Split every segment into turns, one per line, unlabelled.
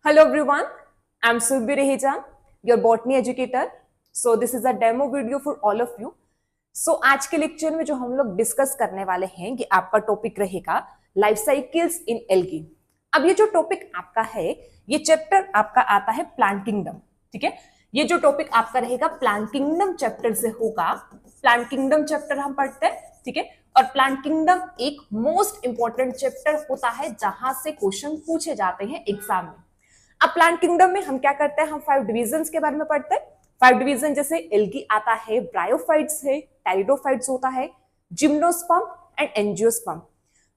Hello everyone, I'm Surbhi Reheja, your botany educator. So this is a demo video for all of you. So आज के lecture में जो हम लोग discuss करने वाले हैं कि आपका टॉपिक रहेगा लाइफ साइकिल्स इन एल्गी। अब ये जो टॉपिक आपका है, ये चैप्टर आपका आता है प्लांट किंगडम, ठीक है। ये जो टॉपिक आपका रहेगा प्लांट किंगडम चैप्टर से होगा। प्लांट किंगडम चैप्टर हम पढ़ते हैं, ठीक है। और प्लांट किंगडम एक मोस्ट इंपॉर्टेंट चैप्टर होता है जहां से क्वेश्चन पूछे जाते हैं एग्जाम में। अब प्लांट किंगडम में हम क्या करते हैं, हम 5 डिविजन्स के बारे में पढ़ते हैं। 5 डिवीजन जैसे एल्गी आता है, ब्रायोफाइट्स है, टेरिडोफाइट्स होता है, जिम्नोस्पर्म एंड एंजियोस्पर्म।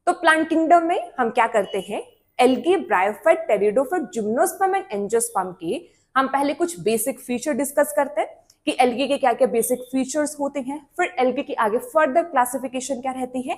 तो प्लांट किंगडम में हम क्या करते हैं, algae, bryophyte, pteridophyte, gymnosperm and angiosperm की हम पहले कुछ बेसिक फीचर डिस्कस करते हैं कि एल्गी के क्या क्या बेसिक फीचर्स होते हैं। फिर एल्गी की आगे फर्दर क्लासिफिकेशन क्या रहती है,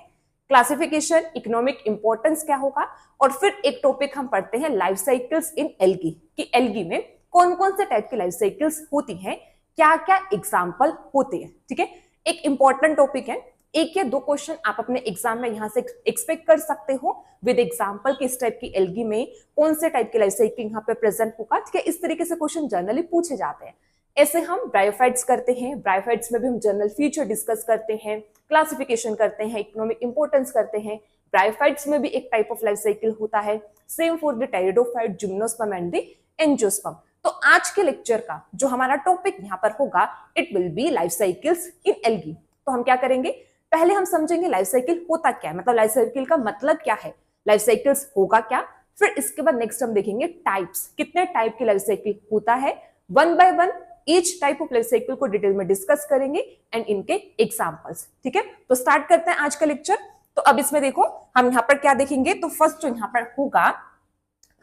क्लासिफिकेशन, इकोनॉमिक इंपॉर्टेंस क्या होगा, और फिर एक टॉपिक हम पढ़ते हैं लाइफ साइकिल्स इन एल्गी कि एल्गी में कौन कौन से टाइप की लाइफ साइकिल्स होती हैं, क्या क्या एग्जाम्पल होते हैं, ठीक है। एक इंपॉर्टेंट टॉपिक है, 1 या 2 क्वेश्चन आप अपने एग्जाम में यहां से एक्सपेक्ट कर सकते हो विद एग्जाम्पल कि इस टाइप की एल्गी में कौन से टाइप की लाइफ साइकिल यहाँ पे प्रेजेंट होगा, ठीक है। इस तरीके से क्वेश्चन जनरली पूछे जाते हैं। ऐसे हम ब्रायोफाइट्स करते हैं, ब्रायोफाइट्स में भी हम जनरल फीचर डिस्कस करते हैं, क्लासिफिकेशन करते हैं, इकोनॉमिक इंपॉर्टेंस करते हैं। ब्रायोफाइट्स में भी एक टाइप ऑफ लाइफ साइकिल होता है, same for the pteridophyte, gymnosperm and the angiosperm. तो आज के लेक्चर का जो हमारा टॉपिक यहाँ पर होगा, it will be life cycles in algae. तो हम क्या करेंगे, पहले हम समझेंगे लाइफ साइकिल होता क्या है, मतलब लाइफ साइकिल का मतलब क्या है, लाइफ साइकिल्स होगा क्या। फिर इसके बाद नेक्स्ट हम देखेंगे टाइप्स, कितने टाइप की लाइफ साइकिल होता है। 1 by 1 each type of life cycle को डिटेल में डिस्कस करेंगे एंड इनके एग्जांपल्स, ठीक है। तो स्टार्ट करते हैं आज का लेक्चर। तो अब इसमें देखो हम यहाँ पर क्या देखेंगे, तो फर्स्ट जो यहाँ पर होगा,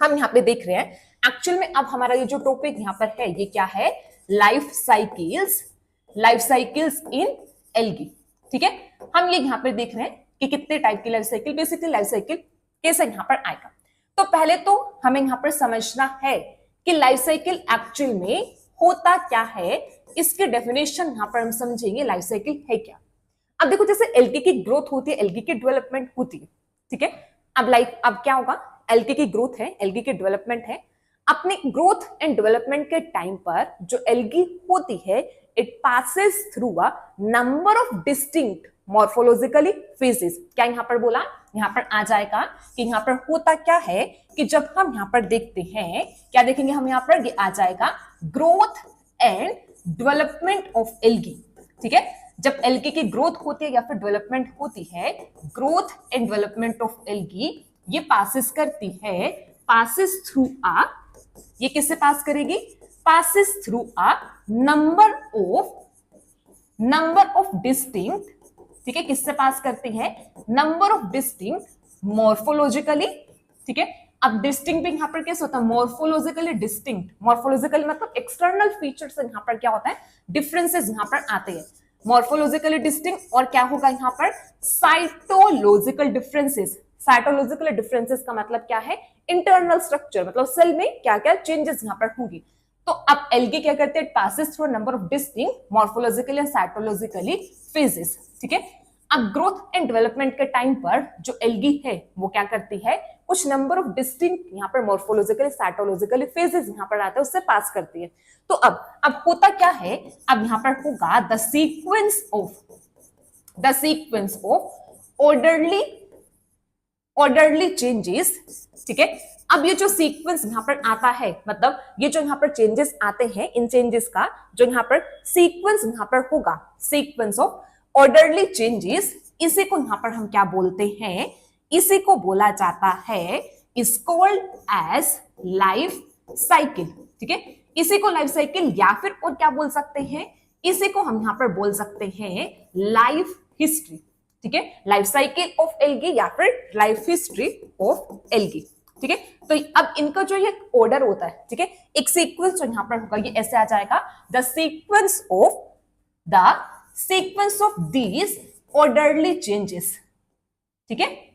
हम यहाँ पे देख रहे हैं एक्चुअल में अब हमारा ये जो टॉपिक यहाँ पर है ये क्या है, लाइफ साइकिल्स इन एल्गी, ठीक है। हम ये यहाँ पर देख रहे हैं कि कितने टाइप की life cycle, basically life cycle कैसे यहाँ पर आएगा। तो पहले तो हमें यहाँ पर समझना है कि लाइफ साइकिल एक्चुअल में होता क्या है, इसके डेफिनेशन यहाँ पर हम समझेंगे लाइफ साइकिल है क्या। अब देखो जैसे एल्गी की ग्रोथ होती है, एल्गी की डेवलपमेंट होती है, ठीक है। अब क्या होगा, एल्गी की ग्रोथ है, एल्गी की डेवलपमेंट है। अपने ग्रोथ एंड डेवलपमेंट के टाइम पर जो एल्गी होती है, it passes through a number of distinct morphologically phases. क्या यहाँ पर बोला, यहाँ पर आ जाएगा कि यहाँ पर होता क्या है कि जब हम यहाँ पर देखते हैं, क्या देखेंगे हम यहाँ पर, ये आ जाएगा growth and development of algae, ठीक है। जब एल्गी की ग्रोथ होती है या फिर डेवलपमेंट होती है, growth and development of algae ये पासिस करती है, पासिस थ्रू आ, ये किससे पास करेगी, passes through a number of distinct, ठीक है। किससे पास करती है, नंबर ऑफ डिस्टिंक्ट मॉर्फोलॉजिकली, ठीक है। अब डिस्टिंक्ट भी यहाँ पर कैसे होता है, मॉर्फोलॉजिकली डिस्टिंक्ट, मॉर्फोलॉजिकली मतलब एक्सटर्नल फीचर्स से यहाँ पर क्या होता है, डिफरेंसेस यहाँ पर आते हैं, मॉर्फोलॉजिकली डिस्टिंक्ट। और क्या होगा यहाँ पर, साइटोलॉजिकल डिफरेंसेस। साइटोलॉजिकल डिफरेंसेस का मतलब क्या है, इंटरनल स्ट्रक्चर, मतलब सेल में क्या क्या चेंजेस यहाँ पर होंगी। तो अब एल्गी क्या करते हैं, passes through number of distinct morphologically and cytologically phases, ठीक है। अब ग्रोथ एंड डेवलपमेंट के टाइम पर जो एल्गी है वो क्या करती है, कुछ नंबर ऑफ डिस्टिंक्ट यहाँ पर मॉर्फोलॉजिकली साइटोलॉजिकली फेजेस यहाँ पर आते हैं, उससे पास करती है। तो अब होता क्या है, अब यहाँ पर होगा the sequence of orderly changes, ठीक है। अब ये जो सीक्वेंस यहाँ पर आता है, मतलब ये जो यहाँ पर चेंजेस आते हैं, इन चेंजेस का जो यहाँ पर सीक्वेंस यहाँ पर होगा, सीक्वेंस ऑफ ऑर्डरली चेंजेस, इसी को यहाँ पर हम क्या बोलते हैं, इसी को बोला जाता है, is called as life cycle, ठीक है। इसी को लाइफ साइकिल या फिर और क्या बोल सकते हैं, इसी को हम यहाँ पर बोल सकते हैं लाइफ हिस्ट्री, ठीक है। लाइफ साइकिल ऑफ एल्गी या फिर लाइफ हिस्ट्री ऑफ एल्गी, ठीक है। तो अब इनका जो ये ऑर्डर होता है, ठीक है, एक सीक्वेंस जो यहाँ पर होगा ये ऐसे आ जाएगा, the sequence of these orderly changes, ठीक है।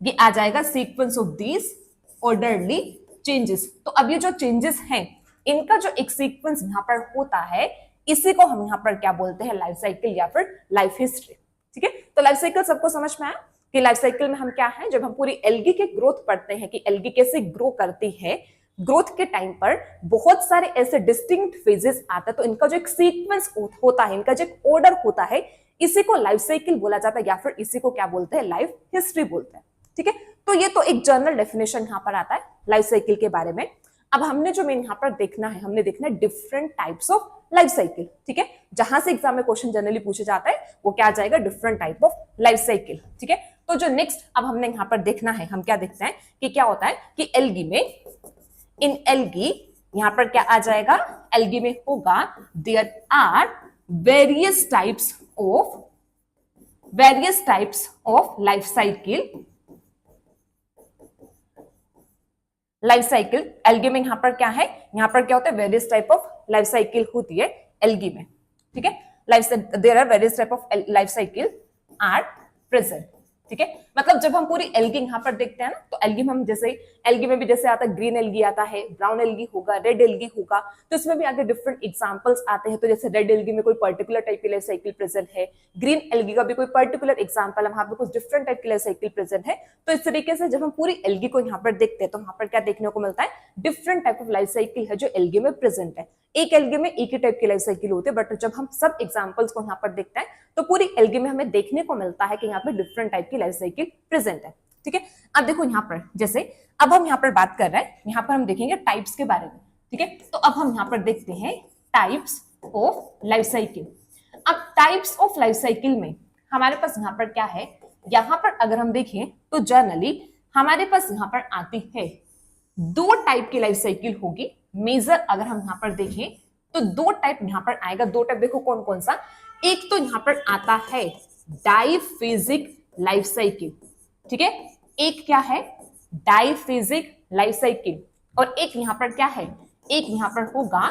ये आ जाएगा sequence of these orderly changes. तो अब ये जो चेंजेस हैं, इनका जो एक सीक्वेंस यहाँ पर होता है, इसी को हम यहाँ पर क्या बोलते हैं, लाइफ साइकिल या फिर लाइफ हिस्ट्री, ठीक है। तो लाइफ साइकिल सबको समझ में आया कि लाइफ साइकिल में हम क्या है, जब हम पूरी एल्गी की ग्रोथ पढ़ते हैं कि एल्गी कैसे ग्रो करती है, ग्रोथ के टाइम पर बहुत सारे ऐसे डिस्टिंक्ट फेजेस आते हैं, तो इनका जो एक सीक्वेंस होता है, इनका जो एक ऑर्डर होता है, इसी को लाइफ साइकिल बोला जाता है, या फिर इसी को क्या बोलते हैं, लाइफ हिस्ट्री बोलते हैं। ठीक है, तो ये तो एक जनरल डेफिनेशन यहाँ पर आता है लाइफ साइकिल के बारे में। अब हमने जो मेन यहाँ पर देखना है, हमने देखना है different types of life cycle. ठीक है, जहां से एग्जाम में क्वेश्चन जनरली पूछे जाता है वो क्या आ जाएगा, different type of life cycle. ठीक है, तो जो नेक्स्ट अब हमने यहाँ पर देखना है, हम क्या देखते हैं कि क्या होता है कि एल्गी में, इन एल्गी यहां पर क्या आ जाएगा, एल्गी में होगा there are various types of life cycle. Algae में यहां पर क्या है, यहां पर क्या होता है, various type of life cycle होती है एल्गी में। ठीक है, there are various type of life cycle are present. ठीक है, मतलब जब हम पूरी एल्गी यहाँ पर देखते हैं ना, तो एल्गी में हम जैसे, एल्गी में भी जैसे आता है ग्रीन एल्गी आता है, ब्राउन एल्गी होगा, रेड एल्गी होगा, तो इसमें भी आगे डिफरेंट एग्जांपल्स आते हैं। तो जैसे रेड एल्गी में कोई पर्टिकुलर टाइप की लाइफ साइकिल प्रेजेंट है, ग्रीन एल्गी का भी कोई पर्टिकुलर एग्जांपल है, वहां पे कुछ डिफरेंट टाइप की लाइफ साइकिल प्रेजेंट है। तो इस तरीके से जब हम पूरी एल्गी को यहाँ पर देखते हैं, तो वहां पर क्या देखने को मिलता है, different type of life cycle है जो एल्गी में प्रेजेंट है। एक एल्गी में एक ही टाइप की लाइफ साइकिल होती है, बट जब हम सब एग्जांपल्स को यहाँ पर देखते हैं, तो पूरी एल्गी में हमें देखने को मिलता है कि यहाँ पे डिफरेंट टाइप की लाइफ साइकिल प्रेजेंट है। ठीक है, अब देखो यहाँ पर जैसे अब हम यहाँ पर बात कर रहे हैं, यहाँ पर हम देखेंगे टाइप्स के बारे में। ठीक है, तो अब हम यहाँ पर देखते हैं टाइप्स ऑफ लाइफ साइकिल। अब टाइप्स ऑफ लाइफ साइकिल में हमारे पास यहाँ पर क्या है, यहाँ पर अगर हम देखें तो जनरली हमारे पास यहाँ पर आती है दो टाइप की लाइफ साइकिल होगी मेजर। अगर हम यहाँ पर देखें तो दो टाइप यहाँ पर आएगा, दो टाइप देखो कौन कौन सा। एक तो यहाँ पर आता है डाइफेजिक लाइफ साइकिल। ठीक है, एक क्या है, डाइफेजिक लाइफ साइकिल, और एक यहाँ पर क्या है, एक यहाँ पर होगा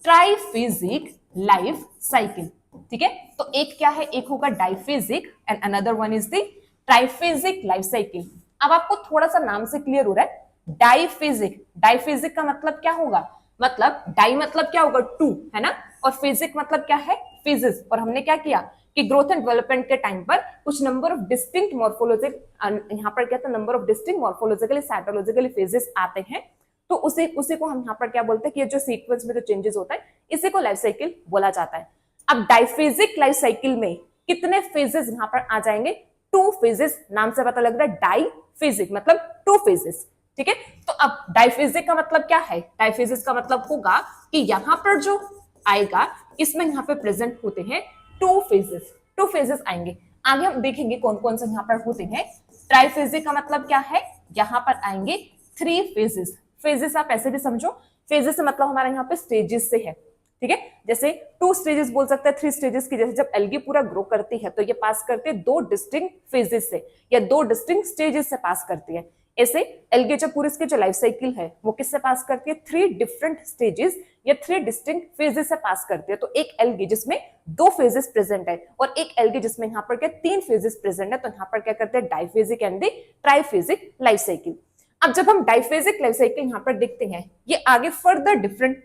ट्राइफेजिक लाइफ साइकिल। ठीक है, तो एक क्या है, एक होगा diphasic and another one is the triphasic life cycle. अब आपको थोड़ा सा नाम से क्लियर हो रहा है, डाइफेजिक, डाइफेजिक का मतलब क्या होगा, मतलब डाई मतलब क्या होगा, टू, है ना, और फिजिक मतलब क्या है, फिजिक्स। और हमने क्या किया कि ग्रोथ एंड डेवलपमेंट के टाइम पर कुछ नंबर ऑफ डिस्टिंक्ट मॉर्फोलॉजिकल, यहाँ पर क्या था, number of distinct morphologically cytologically phases आते हैं, तो उसी को हम यहाँ पर क्या बोलते हैं कि ये जो सीक्वेंस में जो चेंजेस होता है, इसी को लाइफ साइकिल बोला जाता है। अब डाइफेजिक लाइफ साइकिल में कितने फेजेस यहाँ पर आ जाएंगे, टू फेजेस, नाम से पता लग रहा है डाइफेजिक मतलब टू फेजेस। ठीक है, तो अब डाइफेजिक का मतलब क्या है, डाइफेजिक का मतलब होगा कि यहाँ पर जो आएगा इसमें यहाँ पे प्रेजेंट होते हैं टू फेजेस आएंगे। आगे हम देखेंगे कौन कौन से यहाँ पर होते हैं। ट्राइफेजिक का मतलब क्या है, यहाँ पर आएंगे थ्री फेजेस। फेजेस आप ऐसे भी समझो, फेजेस से मतलब हमारे यहाँ पे स्टेजेस से है। ठीक है, जैसे टू स्टेजेस बोल सकते हैं, थ्री स्टेजेस की, जैसे जब एल्गी पूरा ग्रो करती है तो ये पास करते हैं दो डिस्टिंक्ट फेजेस से या दो डिस्टिंक्ट स्टेजेस से पास करती है। ऐसे एल्गी जब पूरी इसकी जो लाइफ साइकिल है वो किससे पास करती है, थ्री डिफरेंट स्टेजेस या थ्री डिस्टिंक्ट फेजेस से पास करती है। तो एक एल्गी जिसमें दो फेजेस प्रेजेंट है और एक एल्गी जिसमें यहाँ पर क्या तीन फेजेस प्रेजेंट है, तो यहाँ पर क्या करते हैं, डाइफेजिक and the triphasic life cycle. अब जब हम डाइफेजिक लाइफ साइकिल यहाँ पर देखते हैं, ये आगे फर्दर डिफरेंट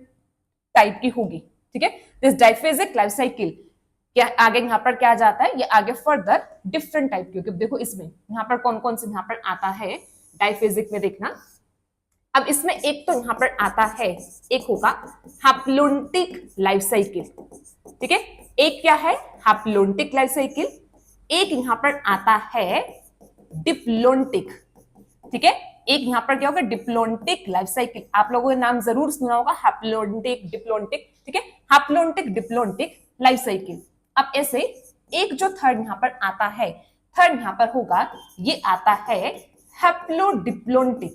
टाइप की होगी। ठीक है, दिस डाइफेजिक लाइफ साइकिल क्या आगे यहाँ पर क्या जाता है, ये आगे फर्दर डिफरेंट टाइप की होगी। देखो इसमें यहाँ पर कौन कौन से यहाँ पर आता है डाइफेजिक में, देखना। अब इसमें एक तो यहाँ पर आता है, एक होगा हैप्लोन्टिक लाइफ साइकिल। ठीक है, एक क्या है, हैप्लोन्टिक लाइफ साइकिल, एक यहाँ पर आता है डिप्लोन्टिक। ठीक है, एक यहाँ पर क्या होगा, डिप्लोन्टिक लाइफ साइकिल। आप लोगों ने नाम जरूर सुना होगा, हैप्लोन्टिक, डिप्लोन्टिक। ठीक है, हैप्लोन्टिक डिप्लोन्टिक लाइफ साइकिल। अब ऐसे एक जो थर्ड यहाँ पर आता है, थर्ड यहाँ पर होगा, ये आता है हैप्लोडिप्लोन्टिक।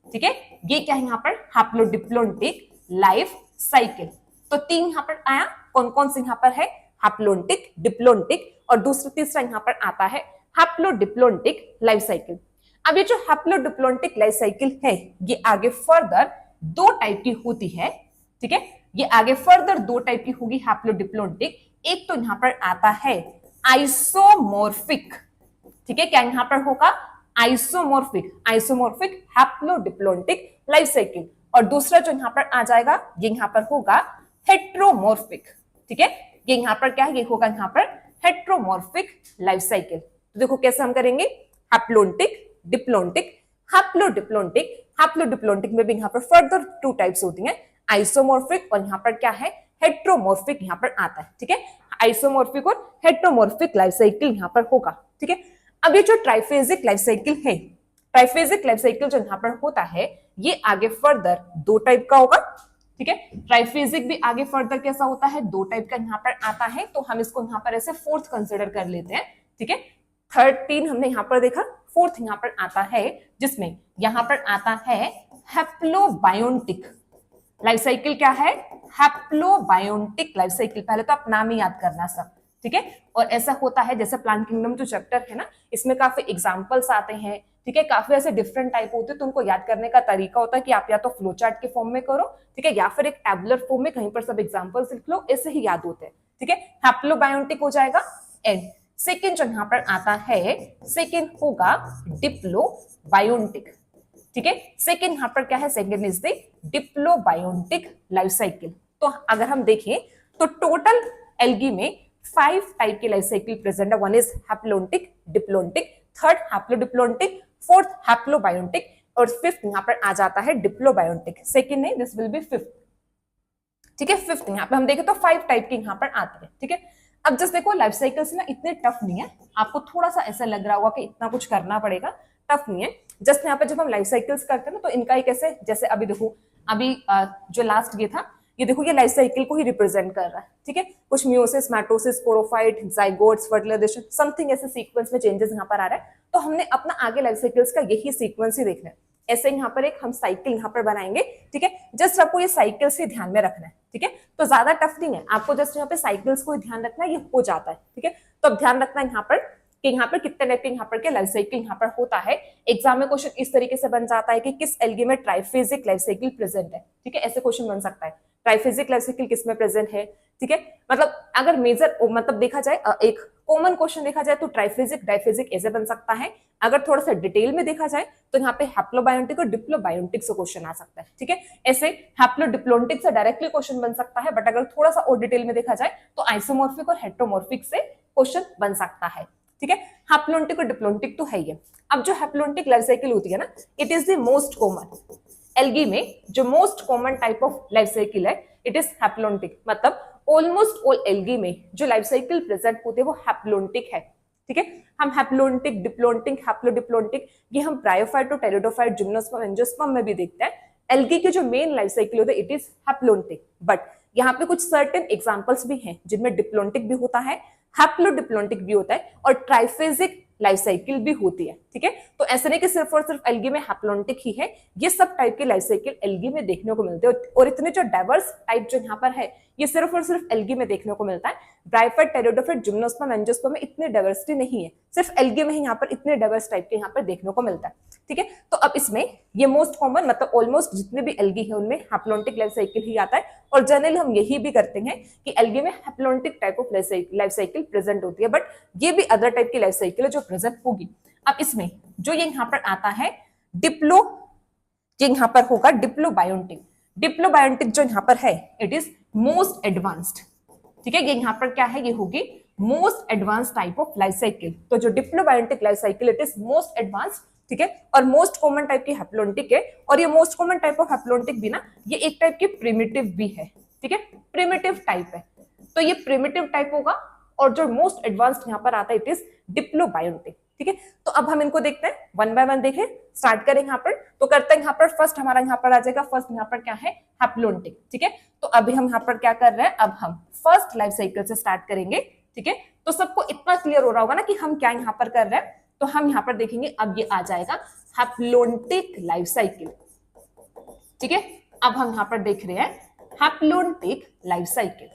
ठीक है, ये क्या है यहाँ पर, हैप्लोडिप्लोन्टिक लाइफ साइकिल। तो तीन यहाँ पर आया, कौन कौन से यहाँ पर है, हैप्लोन्टिक, डिप्लोन्टिक, और तीसरा यहाँ पर आता है हैप्लोडिप्लोन्टिक लाइफ साइकिल। अब ये जो हैप्लोडिप्लोन्टिक लाइफ साइकिल है, ये आगे फर्दर दो टाइप की होती है। ठीक है, ये आगे फर्दर दो टाइप की होगी हैप्लोडिप्लोन्टिक। एक तो यहाँ पर आता है आइसोमॉर्फिक। ठीक है, क्या यहाँ पर होगा, आइसोमॉर्फिक हैप्लोडिप्लोन्टिक लाइफ साइकिल। और दूसरा जो यहाँ पर आ जाएगा, ये यहाँ पर होगा हेट्रोमॉर्फिक। ठीक है, ये यहाँ पर क्या है, ये होगा यहाँ पर हेट्रोमॉर्फिक लाइफ साइकिल। तो देखो कैसे हम करेंगे, हैप्लोन्टिक, डिप्लोन्टिक, हैप्लोडिप्लोन्टिक, हैप्लोडिप्लोन्टिक में भी यहाँ पर फर्दर टू टाइप्स होती हैं, आइसोमॉर्फिक और यहाँ पर क्या है हेट्रोमॉर्फिक यहाँ पर आता है, ठीक है। आइसोमॉर्फिक और हेट्रोमॉर्फिक लाइफ साइकिल यहाँ पर होगा, ठीक है। अब ये जो ट्राइफेजिक लाइफ साइकिल है, ट्राइफेजिक लाइफ साइकिल जो यहाँ पर होता है ये आगे फर्दर दो टाइप का होगा, ठीक है। ट्राइफेजिक भी आगे फर्दर कैसा होता है, दो टाइप का यहाँ पर आता है, तो हम इसको यहाँ पर ऐसे फोर्थ कंसिडर कर लेते हैं, ठीक है। थर्ड तीन हमने यहाँ पर देखा, फोर्थ यहाँ पर आता है जिसमें यहाँ पर आता है हैप्लोबायोटिक लाइफ साइकिल। क्या है, हैप्लोबायोटिक लाइफ साइकिल। पहले तो आप नाम ही याद करना सब, ठीक है। और ऐसा होता है जैसे प्लांट किंगडम जो चैप्टर है ना, इसमें काफी एग्जांपल्स आते हैं, ठीक है। काफी ऐसे डिफरेंट टाइप होते हैं, तो उनको याद करने का तरीका होता है कि आप या तो फ्लो चार्ट के फॉर्म में करो, ठीक है, या फिर एक टैबुलर फॉर्म में कहीं पर सब एग्जांपल्स लिख लो, ऐसे ही याद होते हैं, ठीक है। हैप्लोबायोटिक हो जाएगा। एंड सेकेंड जो यहाँ पर आता है, सेकेंड होगा डिप्लोबायोटिक, ठीक है। सेकेंड यहाँ पर क्या है, second is the diplobiontic life cycle. तो अगर हम देखें तो टोटल एल्गी में 5 टाइप की लाइफ साइकिल प्रेजेंट है। One is haplontic, diplontic, third haplodiplontic, fourth haplobiontic और फिफ्थ यहाँ पर आ जाता है डिप्लोबायोटिक। सेकेंड नहीं, दिस विल बी फिफ्थ, ठीक है। फिफ्थ यहाँ पे हम देखें तो 5 टाइप के यहाँ पर आते हैं, ठीक है। अब जस्ट देखो लाइफ साइकिल्स ना इतने टफ नहीं है, आपको थोड़ा सा ऐसा लग रहा होगा कि इतना कुछ करना पड़ेगा, टफ नहीं है। जस्ट यहाँ पे जब हम लाइफ साइकिल्स करते हैं ना तो इनका एक ऐसे, जैसे अभी देखो, अभी जो लास्ट ये था, ये देखो ये लाइफ साइकिल को ही रिप्रेजेंट कर रहा है, ठीक है। कुछ meiosis, mitosis, sporophyte, zygotes, fertilisation, something ऐसे सीक्वेंस में चेंजेस यहाँ पर आ रहा है, तो हमने अपना आगे लाइफ साइकिल्स का यही सीक्वेंस ही देखना है। ऐसे यहाँ पर एक हम साइकिल यहाँ पर बनाएंगे, ठीक है। जस्ट आपको ये साइकिल से ध्यान में रखना है, ठीक है। तो ज्यादा टफ नहीं है, आपको जस्ट यहाँ पे साइकिल्स को ध्यान रखना है, ये हो जाता है, ठीक है। तो अब ध्यान रखना है यहाँ पर कि यहाँ पर कितने टाइप के यहाँ पर के लाइफ साइकिल यहाँ पर होता है। एग्जाम में क्वेश्चन इस तरीके से बन जाता है कि किस एल्गी में ट्राइफेजिक लाइफ साइकिल प्रेजेंट है, ठीक है। ऐसे क्वेश्चन बन सकता है, ट्राइफेजिक लाइफ साइकिल किसमें प्रेजेंट है, ठीक है। मतलब अगर मेजर मतलब देखा जाए, एक कॉमन क्वेश्चन देखा जाए तो ट्राइफेजिक, डाइफेजिक ऐसे बन सकता है। अगर थोड़ा सा डिटेल में देखा जाए तो यहाँ पे हैप्लोबायोटिक और डिप्लोबायोटिक से क्वेश्चन आ सकता है, ठीक है। ऐसे हैप्लोडिप्लोन्टिक से डायरेक्टली क्वेश्चन बन सकता है, बट अगर थोड़ा सा और डिटेल में देखा जाए तो आइसोमॉर्फिक और हेट्रोमॉर्फिक से क्वेश्चन बन सकता है, ठीक है। हैप्लोन्टिक और डिप्लोन्टिक तो है ही है। अब जो हैप्लोन्टिक लाइफ साइकिल होती है ना, it is the most common algae में जो most common type of life cycle है, इट इज हैप्लोन्टिक। मतलब ऑलमोस्ट ऑल एल्गी में जो लाइफ साइकिल प्रेजेंट होते हैं वो हैप्लोन्टिक है, ठीक है। हम हैप्लोन्टिक, डिप्लोन्टिक, हैप्लोडिप्लोन्टिक ये हम ब्रायोफाइट और टेरिडोफाइट, जिम्नोस्पर्म, एंजियोस्पर्म में भी देखते हैं। एल्गी की जो मेन लाइफ साइकिल होती है इट इज हैप्लोन्टिक, बट यहाँ पे कुछ सर्टेन एग्जांपल्स भी हैं जिनमें डिप्लोन्टिक भी होता है, हैप्लोडिप्लोन्टिक भी होता है और ट्राइफेजिक लाइफ साइकिल भी होती है, ठीक है। तो ऐसे नहीं कि सिर्फ और सिर्फ एल्गी में हैप्लोन्टिक ही है, ये सब टाइप के लाइफ साइकिल एल्गी में देखने को मिलते हैं। और इतने जो डाइवर्स टाइप जो यहाँ पर है ये सिर्फ और सिर्फ एल्गी में देखने को मिलता है। ब्रायोफाइट, टेरिडोफाइट, जिम्नोस्पर्म, एंजियोस्पर्म में इतने डाइवर्सिटी नहीं है, सिर्फ एल्गी में ही यहाँ पर इतने डाइवर्स टाइप के यहाँ पर देखने को मिलता है, ठीक है। तो अब इसमें ये मोस्ट कॉमन मतलब ऑलमोस्ट जितने भी एल्गी है उनमें हैप्लोन्टिक लाइफ साइकिल ही आता है। और जनरली हम यही भी करते हैं कि एल्गी में haplontic type of life cycle present होती है, बट ये भी अदर टाइप की लाइफ साइकिल है जो प्रेजेंट होगी। अब इसमें जो ये यहाँ पर आता है डिप्लो, ये यहाँ पर होगा डिप्लोबायोटिक। डिप्लोबायोटिक जो यहाँ पर है इट इज मोस्ट एडवांस्ड, ठीक है। ये यहाँ पर क्या है, ये होगी most advance type of life cycle. तो जो diplobiontic life cycle it is most advance, ठीक है। और मोस्ट कॉमन टाइप की हैप्लोन्टिक है। और ये most common type of haplontic भी ना ये एक टाइप की प्रिमिटिव भी है, ठीक है, प्रिमिटिव टाइप है। तो ये प्रिमिटिव टाइप होगा। और जो मोस्ट एडवांस्ड यहाँ पर आता है इट इज डिप्लोबायोटिक, ठीक है। तो अब हम इनको देखते हैं, वन बाय वन देखें, स्टार्ट करें यहाँ पर। तो करते हैं यहाँ पर फर्स्ट हमारा यहाँ पर आ जाएगा, फर्स्ट यहाँ पर क्या है, हैप्लोन्टिक, ठीक है। तो अभी हम यहाँ पर क्या कर रहे हैं, अब हम फर्स्ट लाइफ साइकिल से स्टार्ट करेंगे, ठीक है। तो सबको इतना क्लियर हो रहा होगा ना कि हम क्या यहाँ पर कर रहे हैं। तो हम यहाँ पर देखेंगे, अब ये आ जाएगा हैप्लोन्टिक लाइफ साइकिल, ठीक है। अब हम यहाँ पर देख रहे हैं हैप्लोन्टिक लाइफ साइकिल।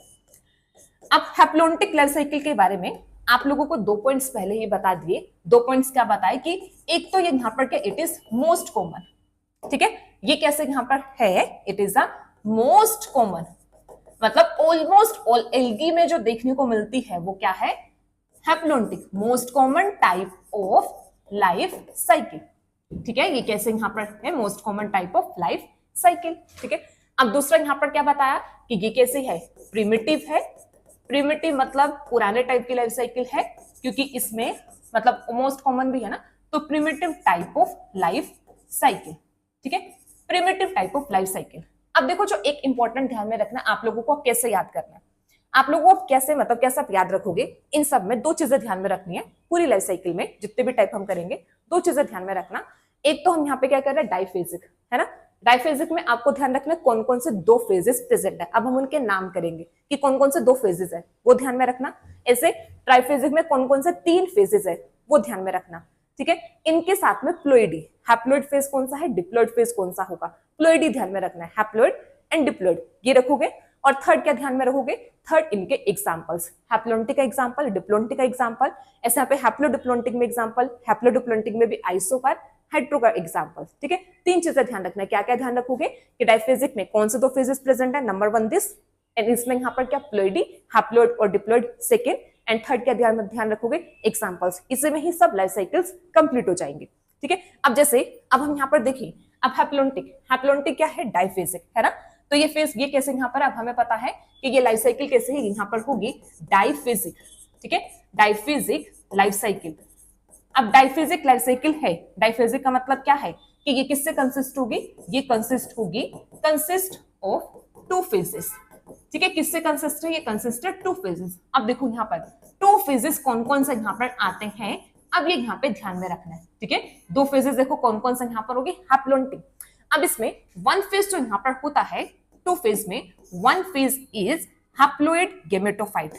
अब हैप्लोन्टिक लाइफ साइकिल के बारे में आप लोगों को 2 पॉइंट्स पहले ही बता दिए। 2 पॉइंट्स क्या बताए कि एक तो ये यहाँ पर क्या, इट इज मोस्ट कॉमन, ठीक है। ये कैसे यहाँ पर है, it is a most common, मतलब ऑलमोस्ट ऑल एल्गी में जो देखने को मिलती है वो क्या है, haplontic, most common type of life cycle, ठीक है। ये कैसे यहाँ पर है, most common type of life cycle, ठीक है। अब दूसरा यहाँ पर क्या बताया कि ये कैसे है, प्रिमिटिव है। प्रिमिटिव मतलब पुराने टाइप की लाइफ साइकिल है, क्योंकि इसमें मतलब मोस्ट कॉमन भी है ना, तो primitive type of life cycle, ठीक है, primitive type of life cycle. अब देखो जो एक इंपॉर्टेंट ध्यान में रखना, आप लोगों को कैसे याद करना है, आप लोगों को कैसे मतलब कैसे आप याद रखोगे, इन सब में दो चीजें ध्यान में रखनी है। पूरी लाइफ साइकिल में जितने भी टाइप हम करेंगे, दो चीजें ध्यान में रखना। एक तो हम यहाँ पे क्या कर रहे हैं, डाइफेजिक, है ना। डाइफेजिक में आपको ध्यान रखना कौन कौन से दो फेजेस प्रेजेंट है। अब हम उनके नाम करेंगे कि कौन कौन से दो फेजेस है, वो ध्यान में रखना। ऐसे ट्राइफेजिक में कौन कौन से तीन फेजेस है, वो ध्यान में रखना, ठीक है। इनके साथ में प्लोइडी, हैप्लोइड फेज कौन सा है, डिप्लोइड फेज कौन सा होगा, प्लोइडी ध्यान में रखना है, हैप्लोइड एंड डिप्लोइड ये रखोगे। और थर्ड क्या ध्यान में रखोगे, थर्ड इनके एग्जांपल्स, हैप्लोन्टिक का एग्जांपल, डिप्लोन्टिक का एग्जांपल। ऐसे यहाँ पे हैप्लोडिप्लोन्टिक में एग्जांपल, हैप्लोडिप्लोन्टिक में भी आइसोकार, हेट्रो का एग्जांपल, ठीक है। तीन चीजें ध्यान रखना है। क्या क्या ध्यान रखोगे कि डाइफेजिक में कौन से दो फेजेस प्रेजेंट है, नंबर वन दिस, एंड इसमें यहाँ पर क्या प्लोइडी, हैप्लोइड और डिप्लोइड सेकेंड, एंड थर्ड क्या ध्यान रखोगे, एग्जांपल्स। इसी में ही सब लाइफ साइकिल्स कंप्लीट हो जाएंगे, ठीक है। अब जैसे अब हम यहाँ पर देखिए, अब हैप्लोन्टिक क्या है, डाइफेजिक, है ना। तो ये फेज ये कैसे यहाँ पर, अब हमें पता है कि ये लाइफ साइकिल कैसे है, यहाँ पर होगी डाइफेजिक, ठीक है, डाइफेजिक लाइफ साइकिल। अब डाइफेजिक लाइफ साइकिल है, डाइफेजिक का मतलब क्या है कि ये किससे कंसिस्ट होगी, ये कंसिस्ट ऑफ टू फेजेस, ठीक है। किससे कंसिस्ट है, ये कंसिस्ट है टू फेजेस। अब देखो यहाँ पर टू फेजेस कौन कौन से यहाँ पर आते हैं, अब ये यहाँ पे ध्यान में रखना है, ठीक है। दो फेजेस देखो कौन कौन सा यहाँ पर होगी, हैप्लोन्टिक। अब इसमें वन फेज जो यहाँ पर होता है, टू फेज में one phase is haploid gametophyte,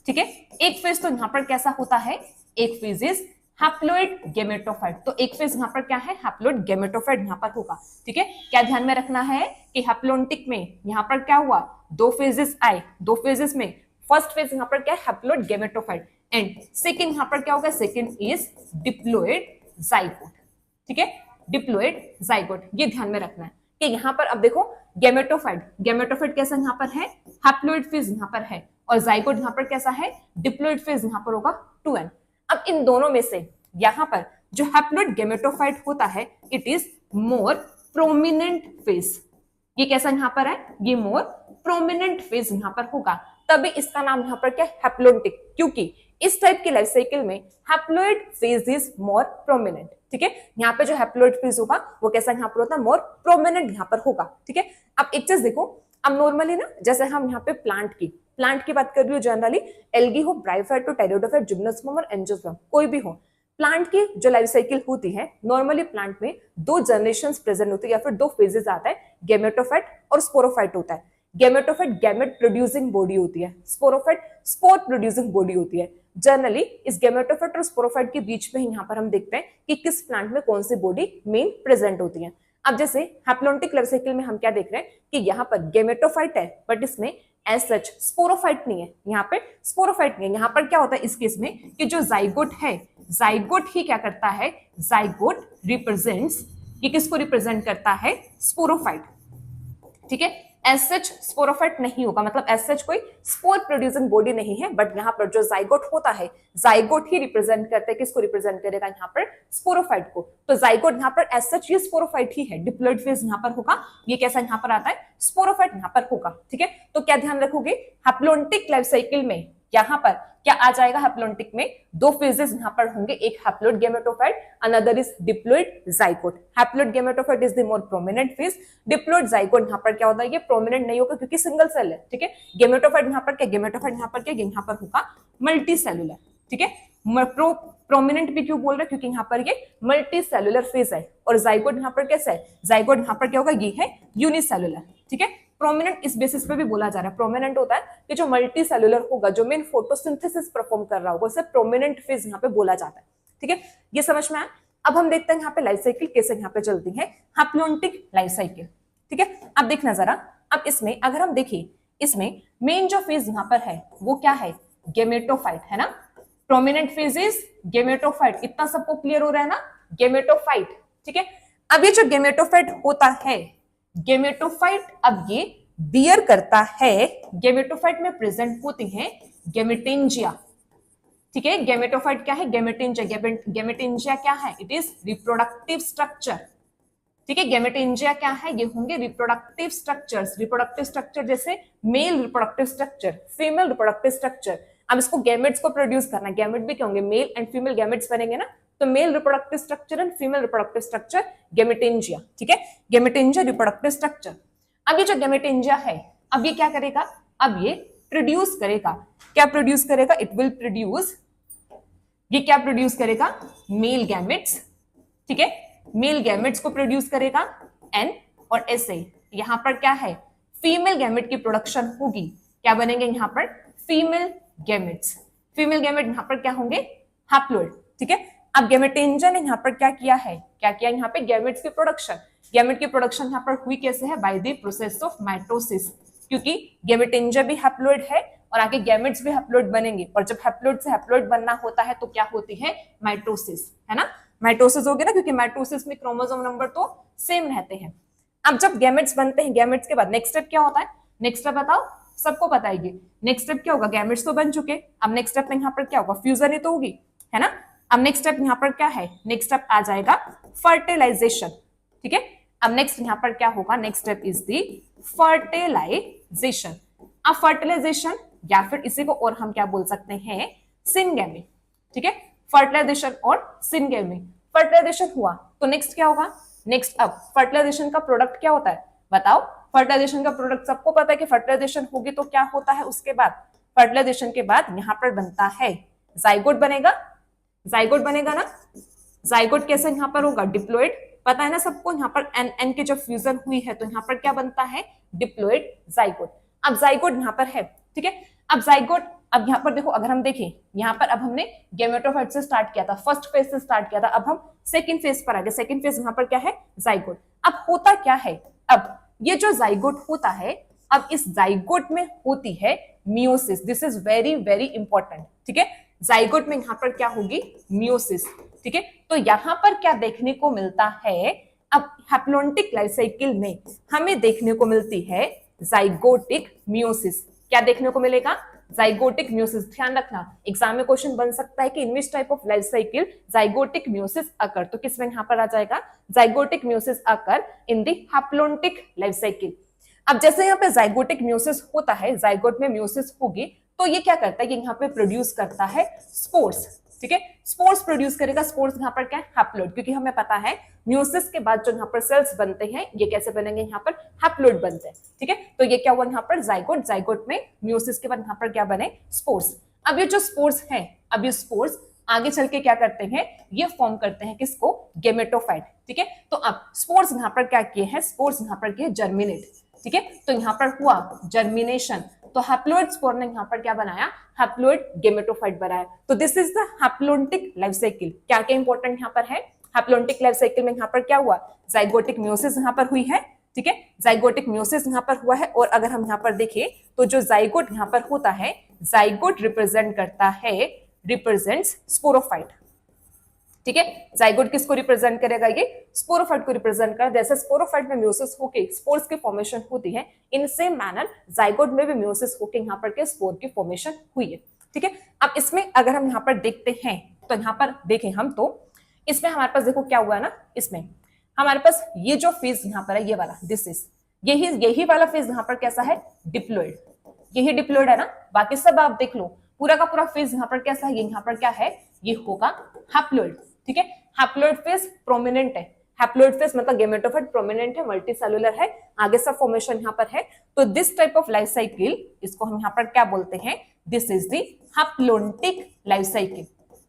ठीक है। एक फेज तो यहाँ पर कैसा होता है, एक फेज इज हैप्लोइड गेमेटोफाइट। तो एक फेज यहाँ पर क्या है, हैप्लोइड गेमेटोफाइट यहाँ पर होगा, ठीक है। क्या ध्यान में रखना है कि हैप्लोन्टिक में यहाँ पर क्या हुआ, दो फेजेस आए, दो फेजेस में फर्स्ट फेज यहाँ पर क्या है, हैप्लोइड गेमेटोफाइट, एंड सेकंड यहाँ पर क्या होगा, सेकंड इज डिप्लोइड जाइगोट, ठीक है, डिप्लोइड जाइगोट। ये ध्यान में रखना है कि यहाँ पर अब देखो गेमेटोफाइट कैसा यहाँ पर है, हैप्लोइड फेज यहाँ पर है, और जाइगोट यहाँ पर कैसा है, डिप्लोइड फेज यहाँ पर होगा 2n। अब इन दोनों में से यहाँ पर जो हैप्लोइड गेमेटोफाइट होता है, it is more prominent phase. ये कैसा यहाँ पर है, ये मोर प्रोमिनेंट फेज यहाँ पर होगा, तभी इसका नाम यहाँ पर क्या है, हैप्लोन्टिक, क्योंकि इस टाइप की लाइफ साइकिल में haploid phase is more prominent, ठीक है। यहाँ पे जो हैप्लोइड फेज होगा वो कैसा यहाँ पर होता है, मोर प्रोमिनेंट यहाँ पर होगा, ठीक है। अब एक चीज देखो, अब नॉर्मली ना जैसे हम यहाँ पे प्लांट की बात कर रही हूँ, जनरली एल्गी हो, ब्रायोफाइट, टेरिडोफाइट, जिम्नोस्पर्म और एंजियोस्पर्म, कोई भी हो, प्लांट की जो लाइफ साइकिल होती है, नॉर्मली प्लांट में दो जनरेशंस प्रेजेंट होती है या फिर दो फेजेस आता है, गेमेटोफाइट और स्पोरोफाइट होता है। गेमेटोफाइट गैमेट प्रोड्यूसिंग बॉडी होती है, स्पोरोफाइट स्पोर प्रोड्यूसिंग बॉडी होती है। जनरली इस गेमेटोफाइट और स्पोरोफाइट के बीच में यहाँ पर हम देखते हैं कि किस प्लांट में कौन सी बॉडी मेन प्रेजेंट होती है। अब जैसे हैप्लोन्टिक लाइफ साइकिल में हम क्या देख रहे हैं कि यहाँ पर गेमेटोफाइट है, बट इसमें एज सच स्पोरोफाइट नहीं है, यहाँ पे स्पोरोफाइट नहीं है। यहाँ पर क्या होता है इस केस में कि जो जाइगोट है, जाइगोट ही क्या करता है, जाइगोट रिप्रेजेंट्स, ये किसको रिप्रेजेंट करता है, स्पोरोफाइट, ठीक है। एज सच स्पोरोफाइट नहीं होगा, मतलब एज सच कोई स्पोर प्रोड्यूसिंग बॉडी नहीं है, बट यहाँ पर जो जाइगोट होता है, जाइगोट ही रिप्रेजेंट करते हैं, किसको रिप्रेजेंट करेगा यहाँ पर, स्पोरोफाइट को। तो जाइगोट यहाँ पर एज सच ये स्पोरोफाइट ही है, डिप्लोइड फेज यहाँ पर होगा, ये कैसा यहाँ पर आता है, स्पोरोफाइट यहाँ पर होगा, ठीक है। तो क्या ध्यान रखोगे, हैप्लोन्टिक लाइफ साइकिल में यहाँ पर क्या आ जाएगा, हैप्लोन्टिक में दो फेजेस यहाँ पर होंगे, एक haploid gametophyte, another is diploid zygote. Haploid gametophyte is the more prominent phase, diploid zygote यहाँ पर क्या होता है, ये प्रोमिनेंट नहीं होगा क्योंकि सिंगल सेल है, ठीक है। गेमेटोफाइट यहाँ पर क्या, गेमेटोफाइट यहाँ पर क्या, यहाँ पर होगा मल्टी सेलुलर, ठीक है। प्रोमिनेंट भी क्यों बोल रहे हैं, क्योंकि यहाँ पर ये मल्टी सेलुलर फेज है, और जाइगोट यहाँ पर कैसा है, जाइगोट यहाँ पर क्या होगा, ये है यूनिसेलुलर, ठीक है। प्रोमिनेंट इस बेसिस पे भी बोला जा रहा है, प्रोमिनेंट होता है कि जो मल्टी सेलुलर होगा, जो मेन फोटोसिंथेसिस परफॉर्म कर रहा होगा, उसे प्रोमिनेंट फेज यहाँ पे बोला जाता है, ठीक है। ये समझ में आया। अब हम देखते हैं यहाँ पे लाइफ साइकिल कैसे यहाँ पे चलती है, हैप्लोन्टिक लाइफ साइकिल, ठीक है। अब देखना जरा, अब इसमें अगर हम देखें, इसमें मेन जो फेज यहाँ पर है वो क्या है, गेमेटोफाइट, है ना। प्रोमिनेंट फेज इज गेमेटोफाइट, इतना सबको क्लियर हो रहा है ना, गेमेटोफाइट, ठीक है। अब ये जो गेमेटोफाइट होता है, गेमेटोफाइट अब ये बियर करता है, गेमेटोफाइट में प्रेजेंट होती हैं गेमेटेंजिया, ठीक है। गेमेटोफाइट क्या है, गेमेटेंजिया, गेमेटेंजिया क्या है, इट इज रिप्रोडक्टिव स्ट्रक्चर, ठीक है। गेमेटेंजिया क्या है, ये होंगे रिप्रोडक्टिव स्ट्रक्चर्स, रिप्रोडक्टिव स्ट्रक्चर जैसे mail reproductive structure, female reproductive structure. अब इसको गैमेट्स को प्रोड्यूस करना, गैमेट भी क्या होंगे, मेल एंड फीमेल गैमेट्स बनेंगे ना, तो male reproductive structure and female reproductive structure gametangia, ठीक है, गेमेटेंजिया रिप्रोडक्टिव स्ट्रक्चर। अब ये जो गेमेटेंजिया है, अब ये क्या करेगा, अब ये प्रोड्यूस करेगा, क्या प्रोड्यूस करेगा, इट विल प्रोड्यूस, ये क्या प्रोड्यूस करेगा, मेल गैमेट्स, ठीक है, मेल गैमेट्स को प्रोड्यूस करेगा एन, और ऐसे यहां पर क्या है, फीमेल गैमेट की प्रोडक्शन होगी, क्या बनेंगे यहां पर, फीमेल गैमेट्स, फीमेल गैमेट यहां पर क्या होंगे, हैप्लोइड, ठीक है। अब गैमेटेंजिया ने यहां पर क्या किया है, क्या किया यहां पे, गैमेट्स की प्रोडक्शन, गैमेट की प्रोडक्शन यहां पर हुई कैसे है, by the process of mitosis, क्योंकि गैमेटेंजिया भी हैप्लोइड है और आगे गैमेट्स भी हैप्लोइड बनेंगे, और जब हैप्लोइड से हैप्लोइड बनना होता है तो क्या होती है, माइटोसिस, है ना, माइटोसिस हो गया ना, क्योंकि माइटोसिस में क्रोमोसोम नंबर तो सेम रहते हैं। अब जब गैमेट्स बनते हैं, गैमेट्स के बाद नेक्स्ट स्टेप क्या होता है, नेक्स्ट स्टेप बताओ, सबको बताइए, नेक्स्ट स्टेप क्या होगा, गैमेट्स तो बन चुके, अब नेक्स्ट स्टेप में यहाँ पर क्या होगा, फ्यूजन ही तो होगी, है ना। अब नेक्स्ट स्टेप यहाँ पर क्या है, नेक्स्ट स्टेप आ जाएगा फर्टिलाइजेशन, ठीक है। अब नेक्स्ट यहाँ पर क्या होगा, next step is the fertilisation. अब फर्टिलाइजेशन या फिर इसी को और हम क्या बोल सकते हैं, सिनगेमी, ठीक है, फर्टिलाइजेशन और सिनगेमी। फर्टिलाइजेशन हुआ तो नेक्स्ट क्या होगा, नेक्स्ट अब फर्टिलाइजेशन का प्रोडक्ट क्या होता है, बताओ, फर्टिलाइजेशन का प्रोडक्ट सबको पता है कि फर्टिलाइजेशन होगी तो क्या होता है, उसके बाद फर्टिलाइजेशन के बाद यहां पर बनता है जाइगोट बनेगा, जाइगोट बनेगा ना, जाइगोट कैसे यहां पर होगा, डिप्लॉइड, पता है ना सबको, यहाँ पर एन एन की जब फ्यूजन हुई है तो यहाँ पर क्या बनता है, डिप्लॉइड जाइगोट। अब जाइगोट यहाँ पर है, ठीक है, अब जाइगोट, अब यहाँ पर देखो, अगर हम देखें यहाँ पर, अब हमने गेमेटोफाइट से स्टार्ट किया था, फर्स्ट फेज से स्टार्ट किया था, अब हम सेकंड फेज पर आ गए, सेकंड फेज यहाँ पर क्या है, जाइगोट। अब होता क्या है, अब ये जो जाइगोट होता है, अब इस जाइगोट में होती है meiosis, this is very very important, ठीक है, जाइगोट में यहाँ पर क्या होगी, मियोसिस, ठीक है। तो यहां पर क्या देखने को मिलता है, अब हैप्लोन्टिक लाइफ साइकिल में हमें देखने को मिलती है जाइगोटिक मियोसिस, क्या देखने को मिलेगा, जाइगोटिक मियोसिस। ध्यान रखना, एग्जाम में क्वेश्चन बन सकता है कि in which type of life cycle zygotic meiosis occur, तो किसमें यहां पर आ जाएगा, zygotic meiosis occur in the haplontic life cycle. अब जैसे यहाँ पे जाइगोटिक मियोसिस होता है, जाइगोट में मियोसिस होगी तो ये क्या करता है, ये यहाँ पे प्रोड्यूस करता है स्पोर्स, ठीक है, स्पोर्स प्रोड्यूस करेगा, स्पोर्स यहाँ पर क्या है, हैप्लोइड, क्योंकि हमें पता है मियोसिस के बाद जो यहाँ पर सेल्स बनते हैं ये कैसे बनेंगे, यहाँ पर हैप्लोइड बनते हैं, ठीक है। तो ये क्या हुआ यहाँ पर, जाइगोट, जाइगोट में मियोसिस के बाद यहाँ पर क्या बने, स्पोर्स। अब ये जो स्पोर्स है, अब ये स्पोर्स आगे चल के क्या करते हैं, ये फॉर्म करते हैं किसको, गेमेटोफाइट, ठीक है। तो अब स्पोर्स यहाँ पर क्या किए हैं, स्पोर्स यहाँ पर किए जर्मिनेट, ठीक है, तो यहाँ पर हुआ जर्मिनेशन, तो हैप्लोइड स्पोर ने यहाँ पर क्या बनाया, हैप्लोइड गेमेटोफाइट बनाया। तो this is the haplontic life cycle. क्या क्या इंपॉर्टेंट यहाँ पर है, हैप्लोन्टिक लाइफ साइकिल में यहाँ पर क्या हुआ, जाइगोटिक मियोसिस यहाँ पर हुई है, ठीक है, जाइगोटिक मियोसिस यहाँ पर हुआ है। और अगर हम यहाँ पर देखें तो जो जाइगोट यहाँ पर होता है, जाइगोट रिप्रेजेंट करता है, रिप्रेजेंट्स स्पोरोफाइट, ठीक है, जाइगोट किसको रिप्रेजेंट करेगा, ये स्पोरोफाइट को रिप्रेजेंट कर, जैसे स्पोरोफाइट में मियोसिस होके स्पोर्स की फॉर्मेशन होती है, इन सेम मैनर जाइगोट में भी मियोसिस होके यहाँ पर के स्पोर की फॉर्मेशन हुई है, ठीक है। अब इसमें अगर हम यहाँ पर देखते हैं तो यहाँ पर देखें हम, तो इसमें हमारे पास देखो क्या हुआ है ना, इसमें हमारे पास ये जो फेज यहाँ पर है, ये वाला, दिस इज, यही वाला फेज यहाँ पर कैसा है, डिप्लॉइड, यही डिप्लॉइड है ना, बाकी सब आप देख लो, पूरा का पूरा फेज यहाँ पर कैसा है, यहाँ पर क्या है, ये होगा हैप्लॉइड, ठीक है, हैप्लॉइड फेज प्रोमिनेंट है, हैप्लॉइड फेज मतलब गेमेटोफाइट प्रोमिनेंट है, मल्टीसेलुलर है, आगे सब फॉर्मेशन यहाँ पर है। तो this type of life cycle, इसको हम यहाँ पर क्या बोलते हैं, this is the haplontic life cycle,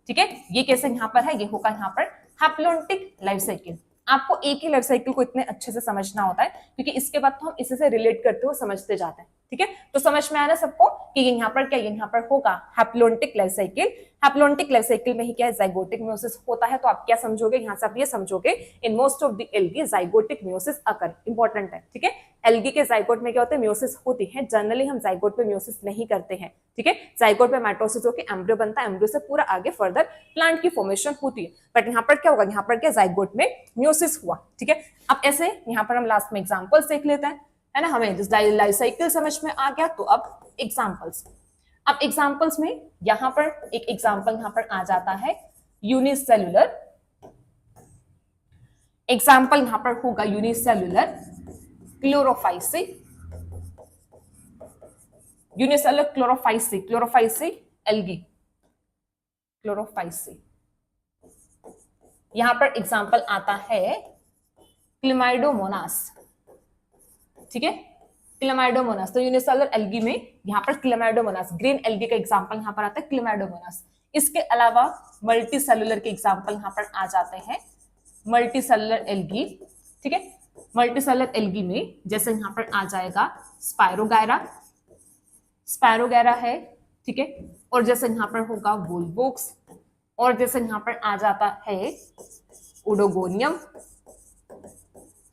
ठीक है। ये कैसे यहाँ पर है, ये होगा यहाँ पर हैप्लोन्टिक लाइफ साइकिल। आपको एक ही लाइफ साइकिल को इतने अच्छे से समझना होता है, क्योंकि इसके बाद तो हम इसी से रिलेट करते हुए समझते जाते हैं, ठीक है। तो समझ में आना सबको कि यहाँ पर क्या, यहाँ पर होगा haplontic life cycle. Haplontic life cycle में ही क्या है, जाइगोटिक मियोसिस होता है। तो आप क्या समझोगे, यहाँ से आप ये समझोगे, in most of the algae zygotic meiosis occur, important है, ठीक है। एल्गी के जाइगोट में क्या होता है, मियोसिस होती है, जनरली हम जाइगोट पे मियोसिस नहीं करते हैं, ठीक है। जाइगोट पे माइटोसिस होकर एम्ब्रियो बनता है, एम्ब्रियो से पूरा आगे फर्दर प्लांट की फॉर्मेशन होती है, बट यहाँ पर क्या होगा, यहाँ पर क्या जाइगोट में मियोसिस हुआ, ठीक है। अब ऐसे यहाँ पर हम लास्ट में एग्जाम्पल्स देख लेते हैं, है ना, हमें लाइफ साइकिल समझ में आ गया। तो अब एग्जाम्पल्स, अब एग्जाम्पल्स में यहां पर एक एग्जाम्पल यहां पर आ जाता है यूनिसेल्युलर, एग्जाम्पल यहां पर होगा unicellular Chlorophyceae, unicellular Chlorophyceae, Chlorophyceae algae, Chlorophyceae, यहां पर एग्जाम्पल आता है क्लेमाइडोमोनास, ठीक है, क्लेमाइडोमोनास। तो यूनिसेलुलर एल्गी में यहाँ पर क्लेमाइडोमोनास, ग्रीन एल्गी का एग्जांपल यहाँ पर आता है क्लेमाइडोमोनास। इसके अलावा मल्टी सेलुलर के एग्जांपल यहाँ पर आ जाते हैं मल्टी सेलुलर एल्गी, ठीक है। मल्टी सेलुलर एल्गी में जैसे यहाँ पर आ जाएगा स्पायरोगायरा, स्पायरोगायरा है, ठीक है, और जैसे यहाँ पर होगा वोल्वोक्स, और जैसे यहाँ पर आ जाता है ओडोगोनियम,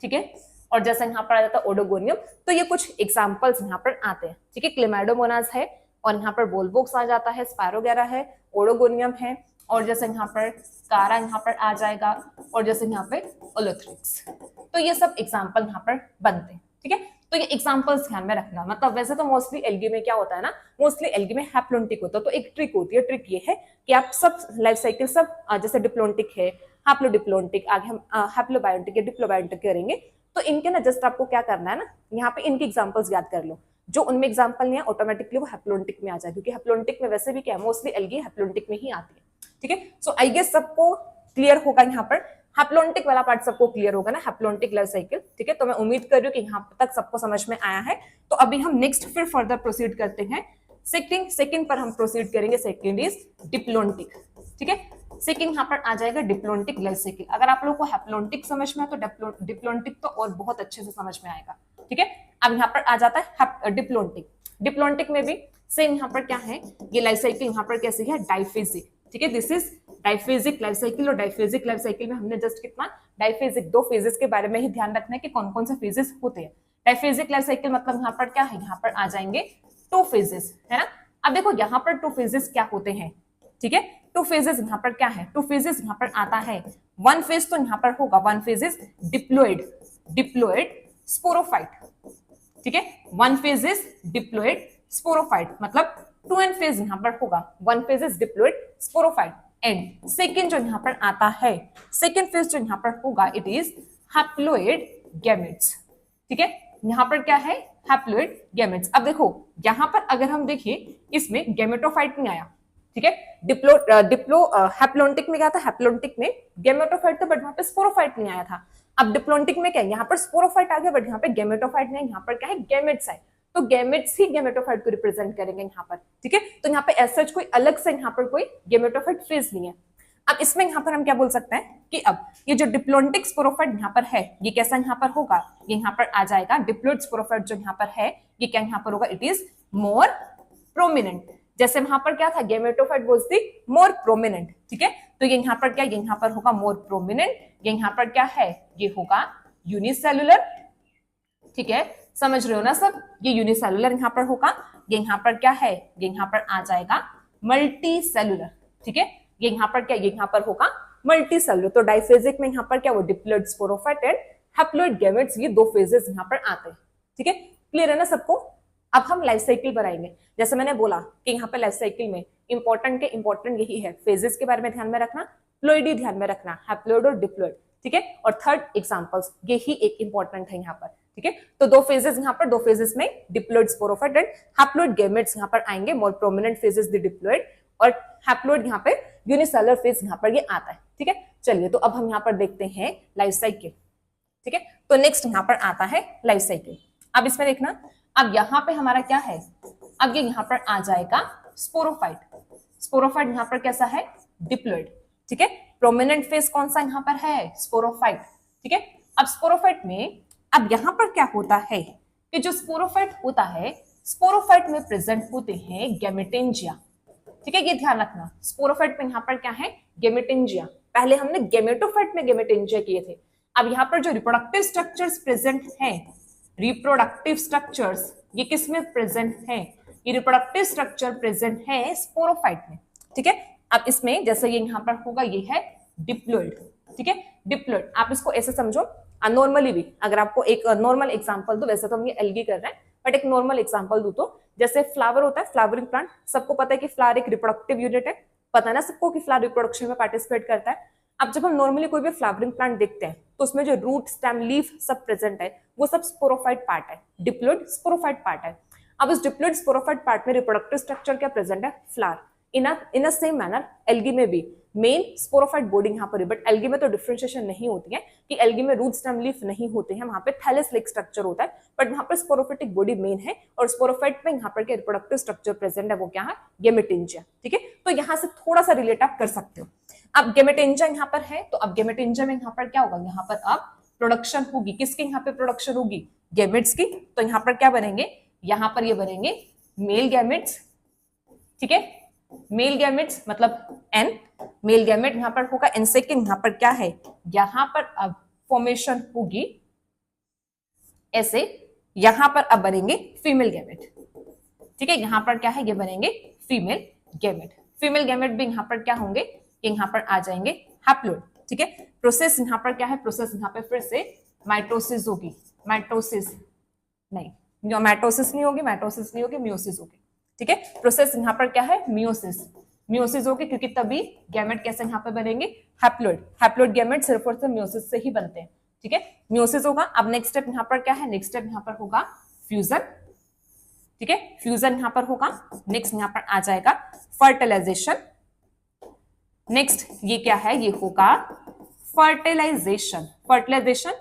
ठीक है, और जैसे यहाँ पर आ जाता है ओडोगोनियम। तो ये कुछ एग्जांपल्स यहाँ पर आते हैं, ठीक है। क्लेमाइडोमोनास है और यहाँ पर वोल्वोक्स आ जाता है, स्पायरोगायरा है, ओडोगोनियम है, और जैसे यहाँ पर कारा यहाँ पर आ जाएगा, और जैसे यहाँ पे ओलोथ्रिक्स। तो ये सब एग्जांपल यहाँ पर बनते हैं, ठीक है। तो ये एग्जांपल्स ध्यान में रखना। मतलब वैसे तो मोस्टली एल्गी में क्या होता है ना, मोस्टली एल्गी में हैप्लोन्टिक होता है। तो एक ट्रिक होती है, ट्रिक ये है कि आप सब लाइफ साइकिल सब जैसे डिप्लोन्टिक है, हैप्लोडिप्लोन्टिक, आगे हम हैप्लोबायोटिक या डिप्लोबायोटिक करेंगे। तो इनके ना जस्ट आपको क्या करना है ना, यहाँ पे इनके एग्जांपल्स याद कर लो। जो उनमें एग्जांपल नहीं है ऑटोमेटिकली वो हैप्लोन्टिक में आ जाए, क्योंकि हैप्लोन्टिक में वैसे भी क्या है, मोस्टली एल्गी हैप्लोन्टिक में ही आती है, ठीक है। सो आई गेस सबको क्लियर होगा यहाँ पर, हैप्लोन्टिक वाला पार्ट सबको क्लियर होगा ना, हैप्लोन्टिक लाइफ साइकिल, ठीक है। तो मैं उम्मीद कर रही हूँ कि यहाँ तक सबको समझ में आया है। तो अभी हम नेक्स्ट फिर फर्दर प्रोसीड करते हैं। सेकंड पर हम प्रोसीड करेंगे। सेकंड इज डिप्लोन्टिक, ठीक है। सेकंड यहाँ पर आ जाएगा डिप्लोन्टिक लाइफ साइकिल। अगर आप लोगों को हैप्लोन्टिक समझ में है तो डिप्लोन्टिक तो और बहुत अच्छे से समझ में आएगा, ठीक है। अब यहाँ पर आ जाता है डिप्लोन्टिक। डिप्लोन्टिक में भी सेम यहाँ पर क्या है, ये लाइफ साइकिल यहाँ पर कैसी है, डाइफेजिक, ठीक है। This is diphasic life cycle. और डाइफेजिक लाइफ साइकिल में हमने जस्ट कितना डाइफेजिक 2 फेजेस के बारे में ही ध्यान रखना है कि कौन कौन से फेजेस होते हैं। डाइफेजिक लाइफ साइकिल मतलब यहाँ पर क्या है, यहाँ पर आ जाएंगे 2 फेजेस, है ना। अब देखो यहाँ पर 2 फेजेस क्या होते हैं, ठीक है। 2 फेजेस यहाँ पर क्या है, 2 फेजेस यहाँ पर आता है। 1 फेज तो यहाँ पर होगा, 1 phase is diploid, diploid sporophyte, ठीक है। 1 फेज इज डिप्लॉयड स्पोरोफाइट, मतलब 2n फेज यहाँ पर होगा। 1 phase is diploid sporophyte and second जो यहाँ पर आता है, सेकेंड फेज जो यहाँ पर होगा, इट इज हैप्लॉयड गैमेट्स, ठीक है। यहाँ पर क्या है, हैप्लॉयड गैमेट्स। अब देखो यहाँ पर अगर हम देखें, इसमें गैमेटोफाइट नहीं आया, ठीक है। हैप्लोन्टिक में क्या था, हैप्लोन्टिक में गैमेटोफाइट था बट वहां पे स्पोरोफाइट नहीं आया था। अब डिप्लोन्टिक में क्या है, यहाँ पर स्पोरोफाइट आ गया बट यहाँ पे गैमेटोफाइट नहीं, यहाँ पर क्या है, गैमेट्स है। तो गैमेट्स ही गैमेटोफाइट को रिप्रेजेंट करेंगे यहाँ पर, ठीक है। तो यहाँ पे ऐसा कोई अलग से यहाँ पर कोई गैमेटोफाइट फेज नहीं है। अब इसमें यहाँ पर हम क्या बोल सकते हैं कि अब ये जो डिप्लोन्टिक स्पोरोफाइट यहाँ पर है, ये कैसा यहाँ पर होगा, ये यहाँ पर आ जाएगा डिप्लोइड स्पोरोफाइट जो यहाँ पर है, ये क्या यहाँ पर होगा, इट इज मोर प्रोमिनेंट। जैसे वहां पर क्या था, gametophyte was the more prominent, ठीक है। तो ये यहाँ पर क्या, ये यहाँ पर होगा मोर प्रोमिनेंट, ये यहाँ पर क्या है, ये होगा यूनिसेलुलर, ठीक है। समझ रहे हो ना सब, ये यूनिसेलुलर यहाँ पर होगा। ये यहाँ पर क्या है, ये यहाँ पर आ जाएगा मल्टी सेलुलर, ठीक है। ये यहाँ पर क्या, ये यहाँ पर होगा मल्टी सेलुलर। तो डाइफेजिक में यहाँ पर क्या, वो diploid sporophyte and haploid gametes, ये 2 फेजेस यहाँ पर आते हैं, ठीक है। क्लियर है ना सबको। अब हम लाइफ साइकिल पर आएंगे। जैसे मैंने बोला कि यहाँ पे लाइफ साइकिल में इंपॉर्टेंट यही है, फेजेस के बारे में ध्यान में रखना, प्लॉइडी ध्यान में रखना, हैप्लॉयड और डिप्लॉयड, ठीक है। और थर्ड एग्जांपल्स, ये ही एक इंपॉर्टेंट है यहाँ पर, ठीक है। तो 2 फेजेस यहाँ पर, 2 फेजेस में diploid sporophyte and haploid gametes यहाँ पर आएंगे। More prominent phases the diploid और हैप्लॉयड यहाँ पे यूनिसेलुलर फेज यहाँ पर ये आता है, ठीक है। चलिए तो अब हम यहाँ पर देखते हैं लाइफ साइकिल, ठीक है। तो नेक्स्ट यहाँ पर आता है लाइफ साइकिल। अब इसमें देखना, अब यहाँ पे हमारा क्या है, अब ये यहाँ पर आ जाएगा स्पोरोफाइट। स्पोरोफाइट यहाँ पर कैसा है, डिप्लॉयड, ठीक है। प्रोमिनेंट फेज कौन सा यहाँ पर है, स्पोरोफाइट, ठीक है। अब स्पोरोफाइट में अब यहाँ पर क्या होता है कि जो स्पोरोफाइट होता है, स्पोरोफाइट में प्रेजेंट होते हैं गैमेटेंजिया, ठीक है। ये ध्यान रखना, स्पोरोफाइट में यहाँ पर क्या है, गैमेटेंजिया। पहले हमने गैमेटोफाइट में गैमेटेंजिया किए थे। अब यहाँ पर जो रिप्रोडक्टिव स्ट्रक्चर्स प्रेजेंट हैं, रिप्रोडक्टिव स्ट्रक्चर्स ये किस में प्रेजेंट है, ये रिप्रोडक्टिव स्ट्रक्चर प्रेजेंट है स्पोरोफाइट में, ठीक है। अब इसमें जैसे ये यहाँ पर होगा, ये है डिप्लॉयड, ठीक है। डिप्लॉयड आप इसको ऐसे समझो, नॉर्मली भी अगर आपको एक नॉर्मल एग्जांपल दो, वैसे तो हम ये एल्गी कर रहे हैं बट एक नॉर्मल एग्जांपल दूं तो जैसे फ्लावर होता है, फ्लावरिंग प्लांट, सबको पता है कि फ्लावर एक रिप्रोडक्टिव यूनिट है, पता है ना सबको कि फ्लावर रिप्रोडक्शन में पार्टिसिपेट करता है। अब जब हम नॉर्मली कोई भी फ्लावरिंग प्लांट देखते हैं तो उसमें जो रूट, स्टेम, लीफ सब प्रेजेंट है, वो सब स्पोरोफाइट पार्ट है, डिप्लॉयड स्पोरोफाइट पार्ट है। अब उस डिप्लॉयड स्पोरोफाइट पार्ट में रिप्रोडक्टिव स्ट्रक्चर क्या प्रेजेंट है, फ्लावर। इन अ सेम मैनर एल्गी में भी मेन स्पोरोफाइट बॉडी यहाँ पर है, बट एल्गी में तो डिफरेंशिएशन नहीं होती है कि एल्गी में रूट स्टेम लीफ नहीं होते हैं, वहां पे थैलेस लाइक स्ट्रक्चर होता है, बट वहां पर स्पोरोफाइटिक बॉडी मेन है और स्पोरोफाइट में यहाँ पर क्या रिप्रोडक्टिव स्ट्रक्चर प्रेजेंट है, वो क्या है, गेमेटेंजिया। ठीक है, तो यहाँ से थोड़ा सा रिलेट आप कर सकते हो। अब गेमेटेंजिया यहाँ पर है, तो अब गेमेटेंजिया में यहाँ पर क्या होगा, यहाँ पर अब प्रोडक्शन होगी, किसकी यहाँ पे प्रोडक्शन होगी, गैमेट्स की। तो यहाँ पर क्या बनेंगे, यहाँ पर ये बनेंगे मेल गैमेट्स। ठीक है, मेल गैमेट्स मतलब एन, मेल गैमेट यहां पर होगा एन। सेकेंड यहां पर क्या है, यहां पर अब फॉर्मेशन होगी ऐसे, यहां पर अब बनेंगे फीमेल गैमेट। ठीक है, यहां पर क्या है, ये बनेंगे फीमेल गैमेट। फीमेल गैमेट भी यहां पर क्या होंगे, यहां पर आ जाएंगे हैप्लोइड। ठीक है, प्रोसेस यहां पर क्या है, प्रोसेस यहां पर फिर से माइटोसिस होगी, माइटोसिस नहीं, माइटोसिस नहीं होगी, माइटोसिस नहीं होगी, मियोसिस होगी। ठीक है, प्रोसेस यहाँ पर क्या है, मियोसिस, मियोसिस होगी, क्योंकि तभी गैमेट कैसे यहाँ पे बनेंगे, हैप्लोइड। हैप्लोइड गैमेट सिर्फ और सिर्फ मियोसिस से ही बनते हैं। ठीक है, मियोसिस होगा। अब नेक्स्ट स्टेप यहाँ पर क्या है, नेक्स्ट स्टेप यहाँ पर होगा फ्यूजन। ठीक है, फ्यूजन यहाँ पर होगा। नेक्स्ट यहाँ पर आ जाएगा फर्टिलाइजेशन। नेक्स्ट ये क्या है, ये होगा फर्टिलाइजेशन, फर्टिलाइजेशन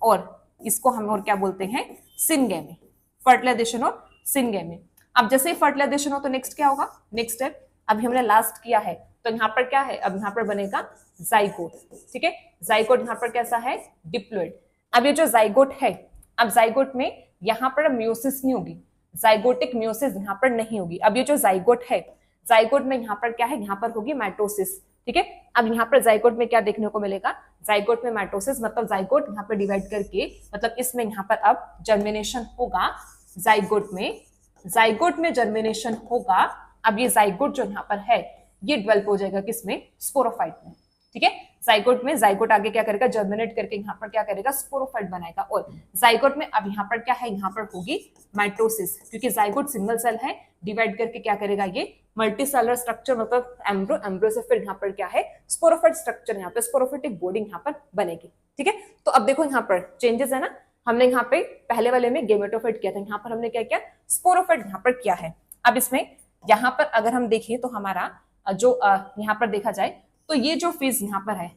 और इसको हम और क्या बोलते हैं, सिनगेमी। फर्टिलाइजेशन और सिनगेमी। अब जैसे ही फर्टिलाइजेशन हो तो नेक्स्ट क्या होगा, नेक्स्ट स्टेप अभी हमने लास्ट किया है, तो यहाँ पर क्या है, अब यहाँ पर बनेगा जाइगोट। ठीक है, जाइगोट यहाँ पर कैसा है, डिप्लॉइड। अब ये जो जाइगोट है, अब जाइगोट में यहाँ पर मियोसिस नहीं होगी, जाइगोटिक मियोसिस यहाँ पर नहीं होगी। अब ये जो जाइगोट है, जाइगोट में यहाँ पर क्या है, यहाँ पर होगी माइटोसिस। ठीक है, अब यहाँ पर जाइगोट में क्या देखने को मिलेगा, जाइगोट में माइटोसिस, मतलब जाइगोट यहाँ पर डिवाइड करके, मतलब इसमें यहाँ पर अब जर्मिनेशन होगा जाइगोट में, जाइगोट में जर्मिनेशन होगा। अब ये जाइगोट जो यहाँ पर है, ये डेवलप हो जाएगा किसमें, स्पोरोफाइट में। ठीक है, जाइगोट में, जाइगोट आगे क्या करेगा, जर्मिनेट करके यहाँ पर क्या करेगा, स्पोरोफाइट बनाएगा। और जाइगोट में अब यहाँ पर क्या है, यहाँ पर होगी माइटोसिस, क्योंकि जाइगोट सिंगल सेल है, डिवाइड करके क्या करेगा, ये मल्टी सेलर स्ट्रक्चर, मतलब एम्ब्रो, एम्ब्रो से फिर यहाँ पर क्या है, स्पोरोफाइट स्ट्रक्चर, यहाँ पर स्पोरोफाइटिक बॉडी यहाँ पर बनेगी। ठीक है, तो अब देखो यहाँ पर चेंजेस है ना, हमने यहाँ पे पहले वाले में गेमेटोफाइट किया था, यहाँ पर हमने क्या किया, स्पोरोफाइट यहाँ पर किया है। अब इसमें यहाँ पर अगर हम देखें तो हमारा जो यहाँ पर देखा जाए तो ये जो फेज यहाँ पर है,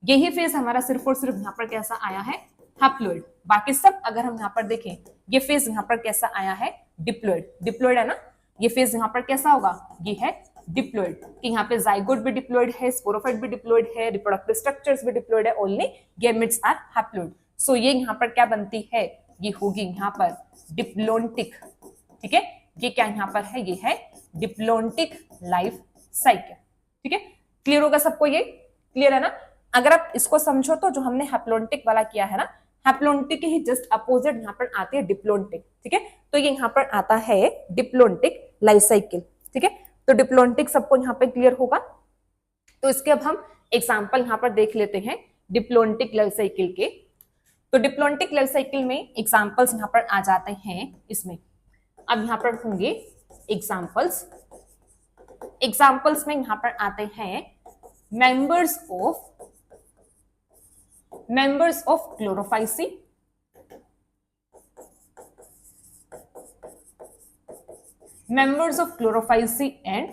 यही फेज हमारा सिर्फ और सिर्फ यहाँ पर कैसा आया है, हैप्लोइड। बाकी सब अगर हम यहाँ पर देखें, ये फेज यहाँ पर कैसा आया है, डिप्लॉइड। डिप्लॉइड है ना, ये फेज यहाँ पर कैसा होगा, ये है डिप्लॉइड, कि यहाँ पे जाइगोट भी डिप्लॉइड है, स्पोरोफाइट भी डिप्लॉइड है, रिप्रोडक्टिव स्ट्रक्चर्स भी डिप्लॉइड है, ओनली गैमेट्स आर हैप्लॉइड। सो ये यहाँ पर क्या बनती है, ये होगी यहाँ पर डिप्लोन्टिक। ठीक है, ये क्या यहाँ पर है, ये है डिप्लोन्टिक लाइफ साइकिल। ठीक है, क्लियर होगा सबको, ये क्लियर है ना। अगर आप इसको समझो तो जो हमने हैप्लोन्टिक वाला किया है ना, हैप्लोन्टिक ही जस्ट अपोजिट यहाँ पर आती है डिप्लोन्टिक। ठीक है, तो ये यहाँ पर आता है डिप्लोन्टिक लाइफ साइकिल। ठीक है, तो डिप्लोन्टिक सबको यहाँ पे क्लियर होगा। तो इसके अब हम एग्जाम्पल यहाँ पर देख लेते हैं डिप्लोन्टिक लाइफ साइकिल के। तो डिप्लोन्टिक लाइफ साइकिल में एग्जाम्पल्स यहाँ पर आ जाते हैं इसमें। अब यहाँ पर होंगे एग्जाम्पल्स, एग्जाम्पल्स में यहाँ पर आते हैं members of Chlorophyceae, members of Chlorophyceae and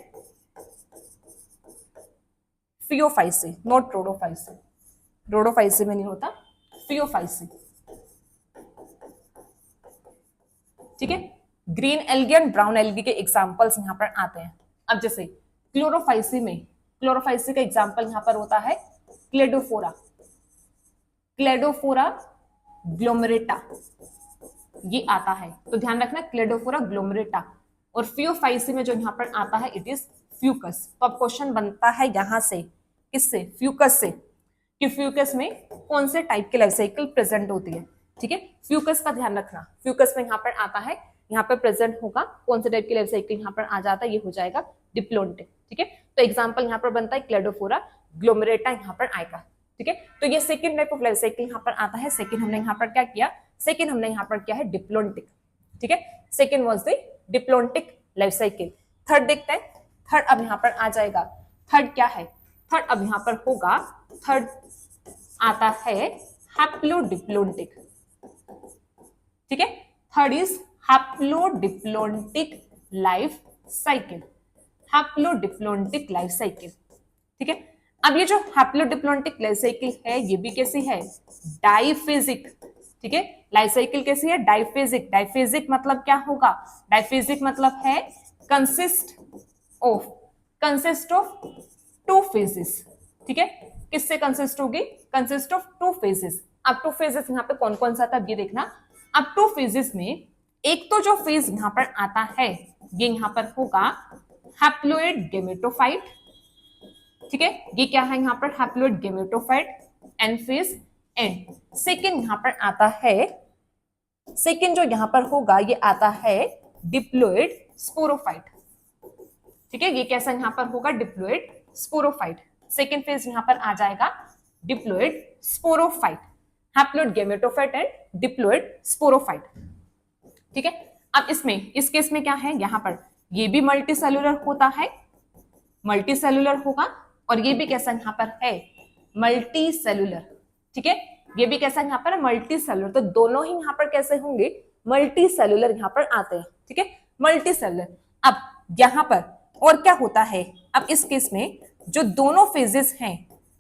Phaeophyceae, not Rhodophyceae, Rhodophyceae में नहीं होता, फियोफाइसी। ठीक है, green algae and brown algae के एग्जांपल्स यहां पर आते हैं। अब जैसे क्लोरोफाइसी में, क्लोरोफाइसी का एग्जांपल यहां पर होता है क्लेडोफोरा, क्लेडोफोरा ग्लोमेरेटा, ये आता है, तो ध्यान रखना क्लेडोफोरा ग्लोमेरेटा। और फियोफाइसी में जो यहां पर आता है इट इज फ्यूकस। तो अब क्वेश्चन बनता है यहां से, किससे, फ्यूकस से, कि फ्यूकस में कौन से टाइप के लाइफ साइकिल प्रेजेंट होती है। ठीक है, फ्यूकस का ध्यान रखना, फ्यूकस में यहाँ पर आता है, यहाँ पर प्रेजेंट होगा कौन से टाइप की लाइफ साइकिल यहाँ पर आ जाता है, ये हो जाएगा डिप्लोन्टिक। ठीक है, तो एग्जांपल यहाँ पर बनता है क्लेडोफोरा ग्लोमेरेटा, यहाँ पर आएगा। ठीक है, तो ये second type of life cycle यहाँ पर आता है। सेकंड हमने यहाँ पर क्या किया, सेकंड हमने यहाँ पर किया है डिप्लोन्टिक। ठीक है, second was the diplontic life cycle. Third देखते हैं, थर्ड अब यहाँ पर आ जाएगा, थर्ड क्या है, थर्ड अब यहाँ पर होगा, थर्ड आता है हैप्लोडिप्लोन्टिक। ठीक है, third is haplodiplontic life cycle, haplodiplontic life cycle. ठीक है। अब ये जो हैप्लोडिप्लोइडिक लाइफ साइकिल है ये भी कैसी है, डाइफेजिक। ठीक है, लाइफ साइकिल कैसी है, डाइफेजिक। डाइफेजिक मतलब क्या होगा, डाइफेजिक मतलब है कंसिस्ट ऑफ टू फेजेस। ठीक है, किससे कंसिस्ट होगी, कंसिस्ट ऑफ टू फेजेस। अब टू फेजेस यहाँ पे कौन कौन सा था ये देखना। अब टू फेजेस में एक तो जो फेज यहाँ पर आता है ये यहाँ पर होगा हैप्लोइड गेमेटोफाइट। ठीक है, ये क्या है यहाँ पर, haploid gametophyte and phase and. Second यहाँ पर आता है, सेकेंड जो यहाँ पर होगा ये आता है डिप्लोइड स्पोरोफाइट। ठीक है, ये कैसा यहाँ पर होगा, डिप्लोइड स्पोरोफाइट। सेकेंड फेज यहाँ पर आ जाएगा diploid sporophyte, haploid gametophyte and diploid sporophyte. ठीक है, अब इसमें इस केस में क्या है, यहाँ पर ये भी मल्टी सेलुलर होता है, मल्टी सेलुलर होगा, और ये भी कैसा यहाँ पर है, मल्टी सेलुलर। ठीक है, ये भी कैसा यहाँ पर मल्टी सेलुलर। तो दोनों ही यहाँ पर कैसे होंगे, मल्टी सेलुलर यहाँ पर आते हैं। ठीक है, मल्टी सेलुलर। अब यहाँ पर और क्या होता है, अब इस केस में जो दोनों फेजेस हैं,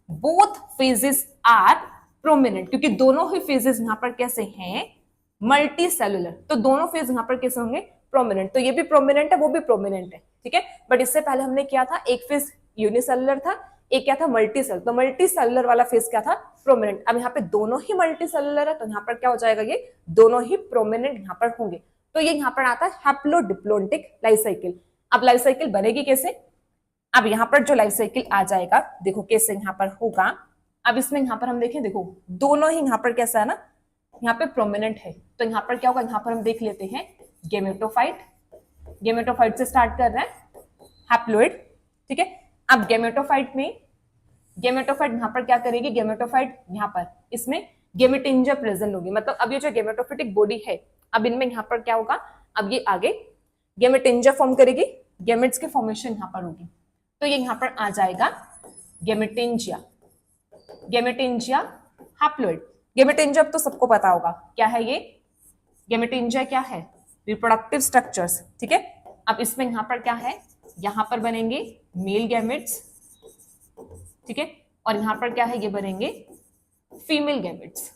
बोथ फेजेस आर प्रोमिनेंट, क्योंकि दोनों ही फेजेस यहाँ पर कैसे हैं, मल्टी सेलुलर। तो दोनों फेज यहाँ पर कैसे होंगे, प्रोमिनेंट। तो ये भी प्रोमिनेंट है, वो भी प्रोमिनेंट है। ठीक है, बट इससे पहले हमने क्या था, एक फेज यूनिसेलुलर था, एक क्या था, मल्टी सेलुलर। तो मल्टी सेलुलर वाला फेज क्या था, प्रोमिनेंट। अब यहाँ पे दोनों ही मल्टी सेलुलर है, तो यहाँ पर क्या हो जाएगा, ये दोनों ही प्रोमिनेंट यहाँ पर होंगे। तो ये यहाँ पर आता है हैप्लोडिप्लोइडिक लाइफ साइकिल। अब लाइफ साइकिल बनेगी कैसे, अब यहाँ पर जो लाइफ साइकिल आ जाएगा, देखो कैसे यहाँ पर होगा। अब इसमें यहाँ पर हम देखें, देखो दोनों ही यहाँ पर कैसा है ना, यहाँ पे प्रोमिनेंट है। तो यहाँ पर क्या होगा, यहाँ पर हम देख लेते हैं गेमेटोफाइट, गेमेटोफाइट से स्टार्ट कर रहे हैं हैप्लोइड। ठीक है, अब गेमेटोफाइट में, गेमेटोफाइट यहाँ पर क्या करेगी, गेमेटोफाइट यहाँ पर इसमें गेमेटिंजा प्रेजेंट होगी। मतलब अब ये जो गेमेटोफिटिक बॉडी है, अब इनमें यहाँ पर क्या होगा, अब ये आगे गेमेटिंजा फॉर्म करेगी, गेमेट्स की फॉर्मेशन यहाँ पर होगी। तो ये यहाँ पर आ जाएगा गेमेटिंजिया, गेमेटिंजिया हैप्लोइड। गेमेटिंजिया अब तो सबको पता होगा क्या है ये, गेमेटिंजिया क्या है, रिप्रोडक्टिव स्ट्रक्चर्स। ठीक है, अब इसमें यहाँ पर क्या है, यहाँ पर बनेंगे मेल गैमेट्स। ठीक है, और यहाँ पर क्या है, ये बनेंगे female gametes.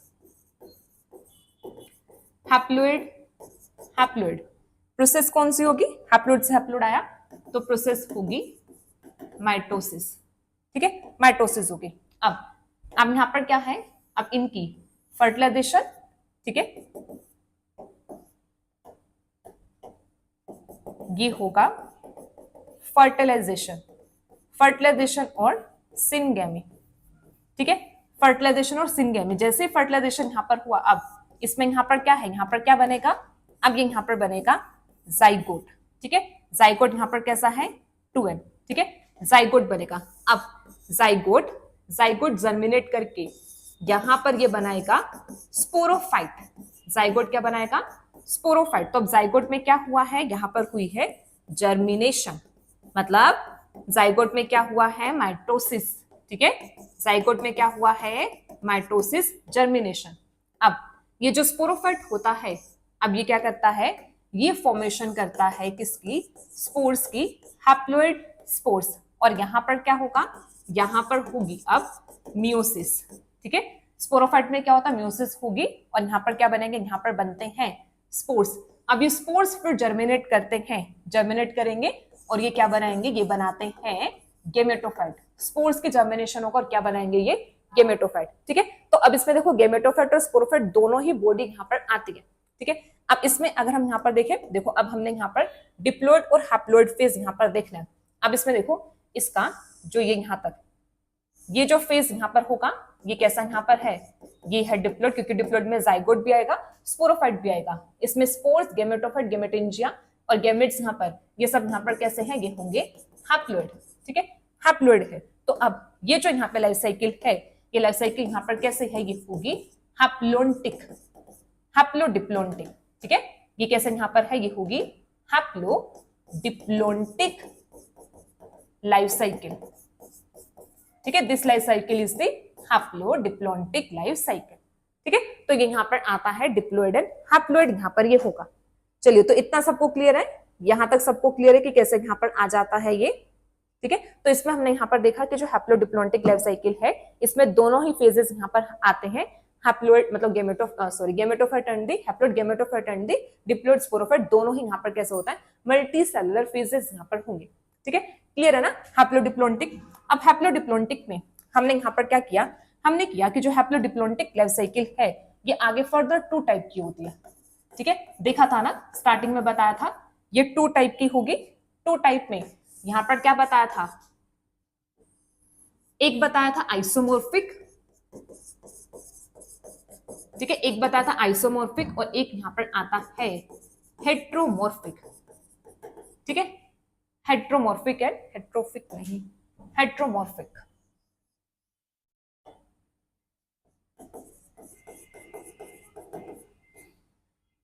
Haploid, haploid process कौन सी होगी, हैप्लोइड से हैप्लोइड आया तो प्रोसेस होगी माइटोसिस। ठीक है, माइटोसिस होगी। अब यहाँ पर क्या है, अब इनकी फर्टिलाइजेशन। ठीक है, ये होगा फर्टिलाइजेशन, फर्टिलाइजेशन और सिनगैमी। ठीक है, फर्टिलाइजेशन और सिनगैमी। जैसे फर्टिलाइजेशन यहाँ पर हुआ, अब इसमें यहाँ पर क्या है, यहाँ पर क्या बनेगा, अब ये यहाँ पर बनेगा जाइगोट। ठीक है, जाइगोट यहाँ पर कैसा है, 2n। ठीक है, जाइगोट बनेगा। अब जाइगोट, जाइगोट जर्मिनेट करके यहां पर ये बनाएगा स्पोरोफाइट। जाइगोट क्या बनाएगा, स्पोरोफाइट। तो अब जाइगोट में क्या हुआ है, यहां पर हुई है जर्मिनेशन, मतलब जाइगोट में क्या हुआ है, माइटोसिस। ठीक है, जाइगोट में क्या हुआ है, माइटोसिस, जर्मिनेशन। अब ये जो स्पोरोफाइट होता है, अब ये क्या करता है, ये फॉर्मेशन करता है किसकी, स्पोर्स की, हैप्लोइड स्पोर्स। और यहां पर क्या होगा, यहां पर होगी अब मियोसिस। ठीक है, स्पोरोफाइट में क्या होता है, मियोसिस होगी, और यहाँ पर क्या बनेंगे, यहाँ पर बनते हैं स्पोर्स। अब ये स्पोर्स फिर जर्मिनेट करते हैं, जर्मिनेट करेंगे और ये क्या बनाएंगे, ये बनाते हैं गेमेटोफाइट। स्पोर्स की जर्मिनेशन होगा और क्या बनाएंगे, ये गेमेटोफाइट। ठीक है, तो अब इसमें देखो गेमेटोफाइट और स्पोरोफाइट दोनों ही बॉडी यहाँ पर आती है। ठीक है, अब इसमें अगर हम यहाँ पर देखें, देखो अब हमने यहाँ पर डिप्लोइड और हैप्लोइड फेज यहाँ पर देख लें। अब इसमें देखो इसका जो ये यहाँ तक ये जो फेज यहाँ पर होगा, ये कैसा यहाँ पर है, ये है डिप्लोइड, क्योंकि डिप्लोइड में जाइगोट भी आएगा, स्पोरोफाइट भी आएगा। इसमें स्पोर्स, गेमेटोफाइट, गेमेटिंजिया और गेमेट्स यहाँ पर, ये सब यहाँ पर कैसे हैं, ये होंगे हैप्लोइड। ठीक है, हैप्लोइड है। तो अब ये जो यहाँ पे लाइफ साइकिल है, ये लाइफ साइकिल यहाँ पर कैसे है, ये होगी हैप्लोन्टिक, हैप्लोडिप्लोन्टिक। ठीक है, ये कैसे यहाँ पर है, ये होगी हैप्लोडिप्लोन्टिक लाइफ साइकिल। ठीक है, this life cycle is the haplodiplontic life cycle. ठीक है, तो ये यहाँ पर आता है डिप्लोइड एंड हैप्लोइड, यहाँ पर ये होगा। चलिए, तो इतना सबको क्लियर है, यहां तक सबको क्लियर है कि कैसे यहाँ पर आ जाता है ये ठीक है। तो इसमें हमने यहाँ पर देखा कि जो हैप्लोडिप्लोइडिक लाइफ साइकिल है इसमें दोनों ही फेजेस यहाँ पर आते हैं, हैप्लोइड मतलब gametophyte and the haploid gametophyte and the diploid sporophyte, दोनों ही यहाँ पर कैसे होता है, मल्टी सेलुलर फेजेस यहाँ पर होंगे। ठीक है, क्लियर है ना हैप्लोडिप्लोइडिक। अब हैप्लोडिप्लोइडिक में हमने यहाँ पर क्या किया, हमने किया कि जो हैप्लोडिप्लोइडिक लाइफ साइकिल है ये आगे फर्दर 2 टाइप की होती है। ठीक है, देखा था ना स्टार्टिंग में बताया था ये 2 टाइप की होगी। 2 टाइप में यहां पर क्या बताया था, एक बताया था आइसोमोर्फिक, ठीक है, एक बताया था आइसोमोर्फिक और एक यहां पर आता है हेट्रोमोर्फिक। ठीक है, हेट्रोमोर्फिक एंड हेट्रोफिक नहीं, हेट्रोमोर्फिक।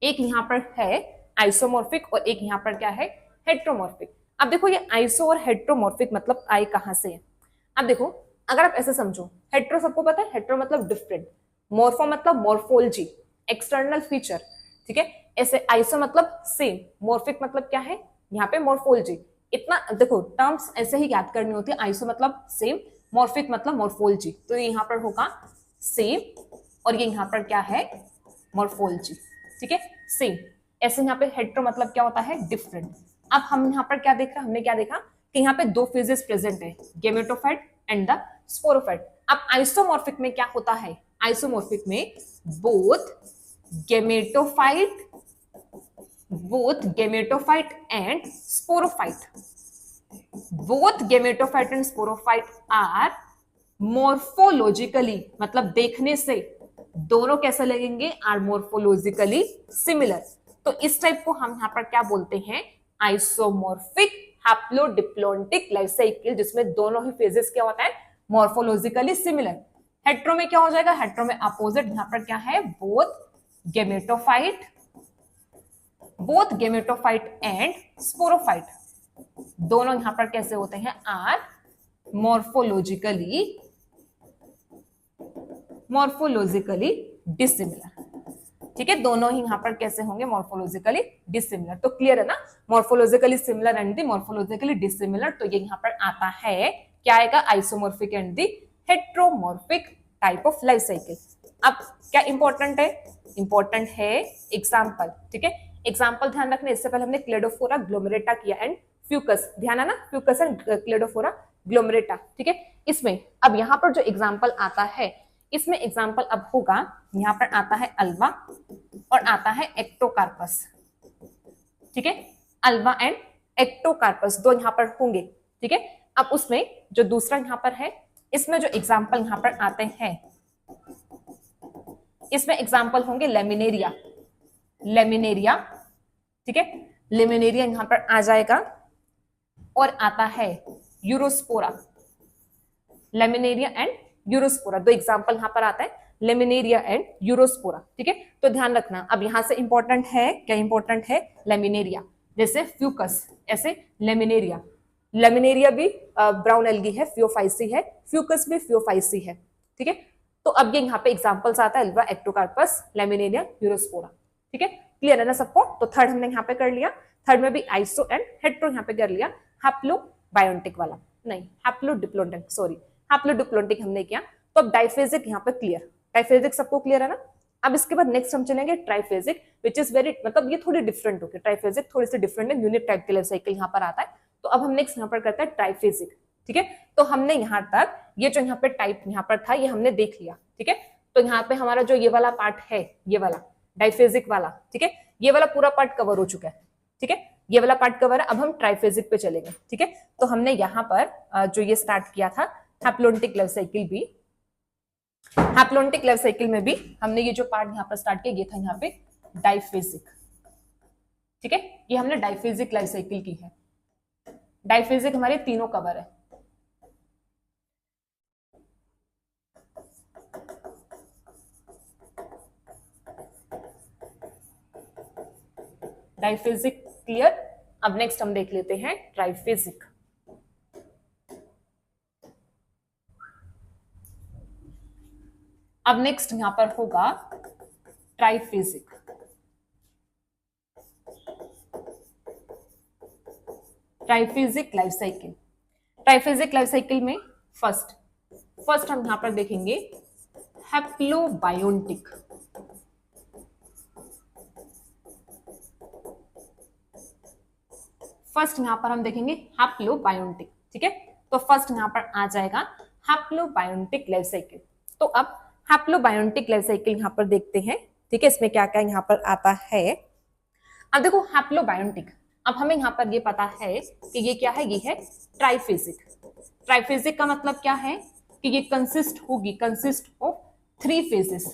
एक यहां पर है आइसोमोर्फिक और एक यहां पर क्या है, हेट्रोमोर्फिक। अब देखो ये आइसो और हेट्रोमोर्फिक मतलब आए कहां से है। अब देखो अगर आप ऐसे समझो, हेट्रो सबको पता है, हेट्रो मतलब डिफरेंट, मोर्फो मतलब मोर्फोलॉजी, एक्सटर्नल फीचर। ठीक है, ऐसे आइसो मतलब सेम, मोर्फिक मतलब क्या है यहाँ पे मोर्फोलॉजी। इतना देखो टर्म्स ऐसे ही याद करनी होती है, आइसो मतलब सेम, मोर्फिक मतलब मोर्फोलॉजी, तो ये यहाँ पर होगा सेम और ये यहाँ पर क्या है मोर्फोलॉजी। ठीक है, सेम। ऐसे यहाँ पे हेट्रो मतलब क्या होता है, डिफरेंट। अब हम यहाँ पर क्या देख रहे हैं, हमने क्या देखा कि यहाँ पे 2 फेजेस प्रेजेंट है, गेमेटोफाइट एंड द स्पोरोफाइट। अब आइसोमॉर्फिक में क्या होता है, आइसोमॉर्फिक में both gametophyte and sporophyte, both gametophyte and sporophyte are morphologically मतलब देखने से दोनों कैसे लगेंगे, आर मोर्फोलॉजिकली सिमिलर। तो इस टाइप को हम यहां पर क्या बोलते हैं, आइसोमॉर्फिक हैप्लोडिप्लोइडिक लाइफ साइकिल, जिसमें दोनों ही फेजेस क्या होता है, मोर्फोलॉजिकली सिमिलर। हेट्रो में क्या हो जाएगा, हेट्रो में अपोजिट, यहां पर क्या है, बोथ गेमेटोफाइट एंड स्पोरोफाइट, दोनों यहां पर कैसे होते हैं, आर मॉर्फोलॉजिकली डिसिमिलर। ठीक है, दोनों ही यहां पर कैसे होंगे, मॉर्फोलॉजिकली डिसिमिलर। तो क्लियर है ना, morphologically similar and the morphologically dissimilar. तो ये यहां पर आता है क्या आएगा, isomorphic and the heteromorphic type of life cycle. अब क्या इंपॉर्टेंट है, इंपॉर्टेंट है एग्जाम्पल। ठीक है, एग्जाम्पल ध्यान रखना, इससे पहले हमने क्लेडोफोरा ग्लोमेरेटा किया एंड फ्यूकस, ध्यान है ना, फ्यूकस एंड क्लेडोफोरा ग्लोमेरेटा। ठीक है, इसमें अब यहां पर जो एग्जाम्पल आता है, इसमें एग्जाम्पल अब होगा, यहां पर आता है अल्वा और आता है एक्टोकार्पस। ठीक है, अल्वा एंड एक्टोकार्पस दो यहां पर होंगे। ठीक है, अब उसमें जो दूसरा यहां पर है, इसमें जो एग्जाम्पल यहां पर आते हैं, इसमें एग्जाम्पल होंगे लेमिनेरिया, लेमिनेरिया। ठीक है, लेमिनेरिया यहां पर आ जाएगा और आता है यूरोस्पोरा, लेमिनेरिया एंड यूरोस्पोरा, दो एग्जाम्पल यहां पर आता है, लेमिनेरिया एंड यूरोस्पोरा। ठीक है, तो ध्यान रखना, अब यहां से इंपॉर्टेंट है क्या, इंपॉर्टेंट है लेमिनेरिया, जैसे फ्यूकस ऐसे लेमिनेरिया, लेमिनेरिया भी ब्राउन एल्गी है, फियोफाइसी है, फ्यूकस भी फियोफाइसी है। ठीक है, तो अब ये यहाँ पे एग्जाम्पल्स आता है अल्वा, एक्टोकार्पस, लेमिनेरिया, यूरोस्पोरा। ठीक है, क्लियर है ना सबको। तो थर्ड हमने यहाँ पे कर लिया, थर्ड में भी आइसो एंड हेट्रो यहाँ पे कर लिया, हैप्लो बायोटिक वाला नहीं, हैप्लो डिप्लोइडिक, सॉरी हैप्लो डिप्लोइडिक हमने किया। तो अब डाइफेजिक यहाँ पे क्लियर, डाइफेजिक सबको क्लियर है ना। अब इसके बाद नेक्स्ट हम चलेंगे ट्राइफेजिक, विच इज वेरी मतलब ये थोड़ी डिफरेंट होगी, ट्राइफेजिक थोड़ी सी डिफरेंट है, यूनिट टाइप के लाइफ साइकिल यहाँ पर आता है। तो अब हम नेक्स्ट यहाँ पर करते हैं ट्राइफेजिक। ठीक है, तो हमने यहाँ तक ये जो यहाँ पे टाइप यहाँ पर था ये हमने देख लिया। ठीक है, तो यहाँ पे हमारा जो ये वाला पार्ट है, ये वाला डाइफेजिक वाला, ठीक है, ये वाला पूरा पार्ट कवर हो चुका है। ठीक है, ये वाला पार्ट कवर है, अब हम ट्राइफेजिक पे चलेंगे। ठीक है, तो हमने यहाँ पर जो ये स्टार्ट किया था हैप्लोडिक लाइफ साइकिल भी, हैप्लोडिक लाइफ साइकिल में भी हमने ये जो पार्ट यहाँ पर स्टार्ट किया, ये था यहाँ पे डाइफेजिक। ठीक है, ये हमने डाइफेजिक लाइफ साइकिल की है, डाइफेजिक हमारे तीनों कवर है। डाइफेजिक क्लियर। अब नेक्स्ट हम देख लेते हैं ट्राइफेजिक। अब नेक्स्ट यहां पर होगा triphasic. Triphasic life cycle, triphasic life cycle में फर्स्ट हम यहां पर देखेंगे हैप्लोबायोटिक। फर्स्ट यहां पर हम देखेंगे हैप्लोबायोटिक, ठीक है। तो फर्स्ट यहां पर आ जाएगा हैप्लोबायोटिक लाइफ साइकिल। तो अब हैप्लोबायोटिक लाइफ साइकिल यहां पर देखते हैं, ठीक है, इसमें क्या क्या यहां पर आता है। अब देखो हैप्लोबायोटिक, अब हमें यहां पर ये पता है कि ये क्या है, ये है ट्राइफेजिक। ट्राइफेजिक का मतलब क्या है कि ये कंसिस्ट ऑफ 3 फेजेस,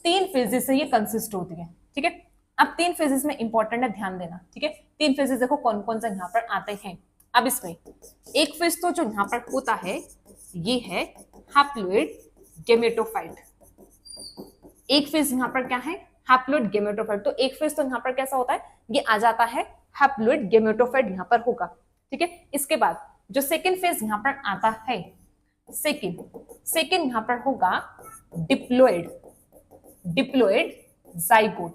3 फेजेस से ये कंसिस्ट होती है, ठीक है। अब 3 फेजेस में इंपॉर्टेंट है, ध्यान देना, ठीक है। 3 फेजेस देखो कौन कौन सा यहाँ पर आते हैं। अब इसमें एक फेज तो जो यहाँ पर होता है ये है हैप्लोइड गेमेटोफाइट। एक फेज यहाँ पर क्या है, हैप्लोइड गेमेटोफाइट। तो एक फेज तो यहाँ पर कैसा होता है, ये आ जाता है हैप्लोइड गेमेटोफाइट यहाँ पर होगा, ठीक है। इसके बाद जो सेकेंड फेज यहाँ पर आता है, सेकेंड यहाँ पर होगा डिप्लोइड जाइगोट,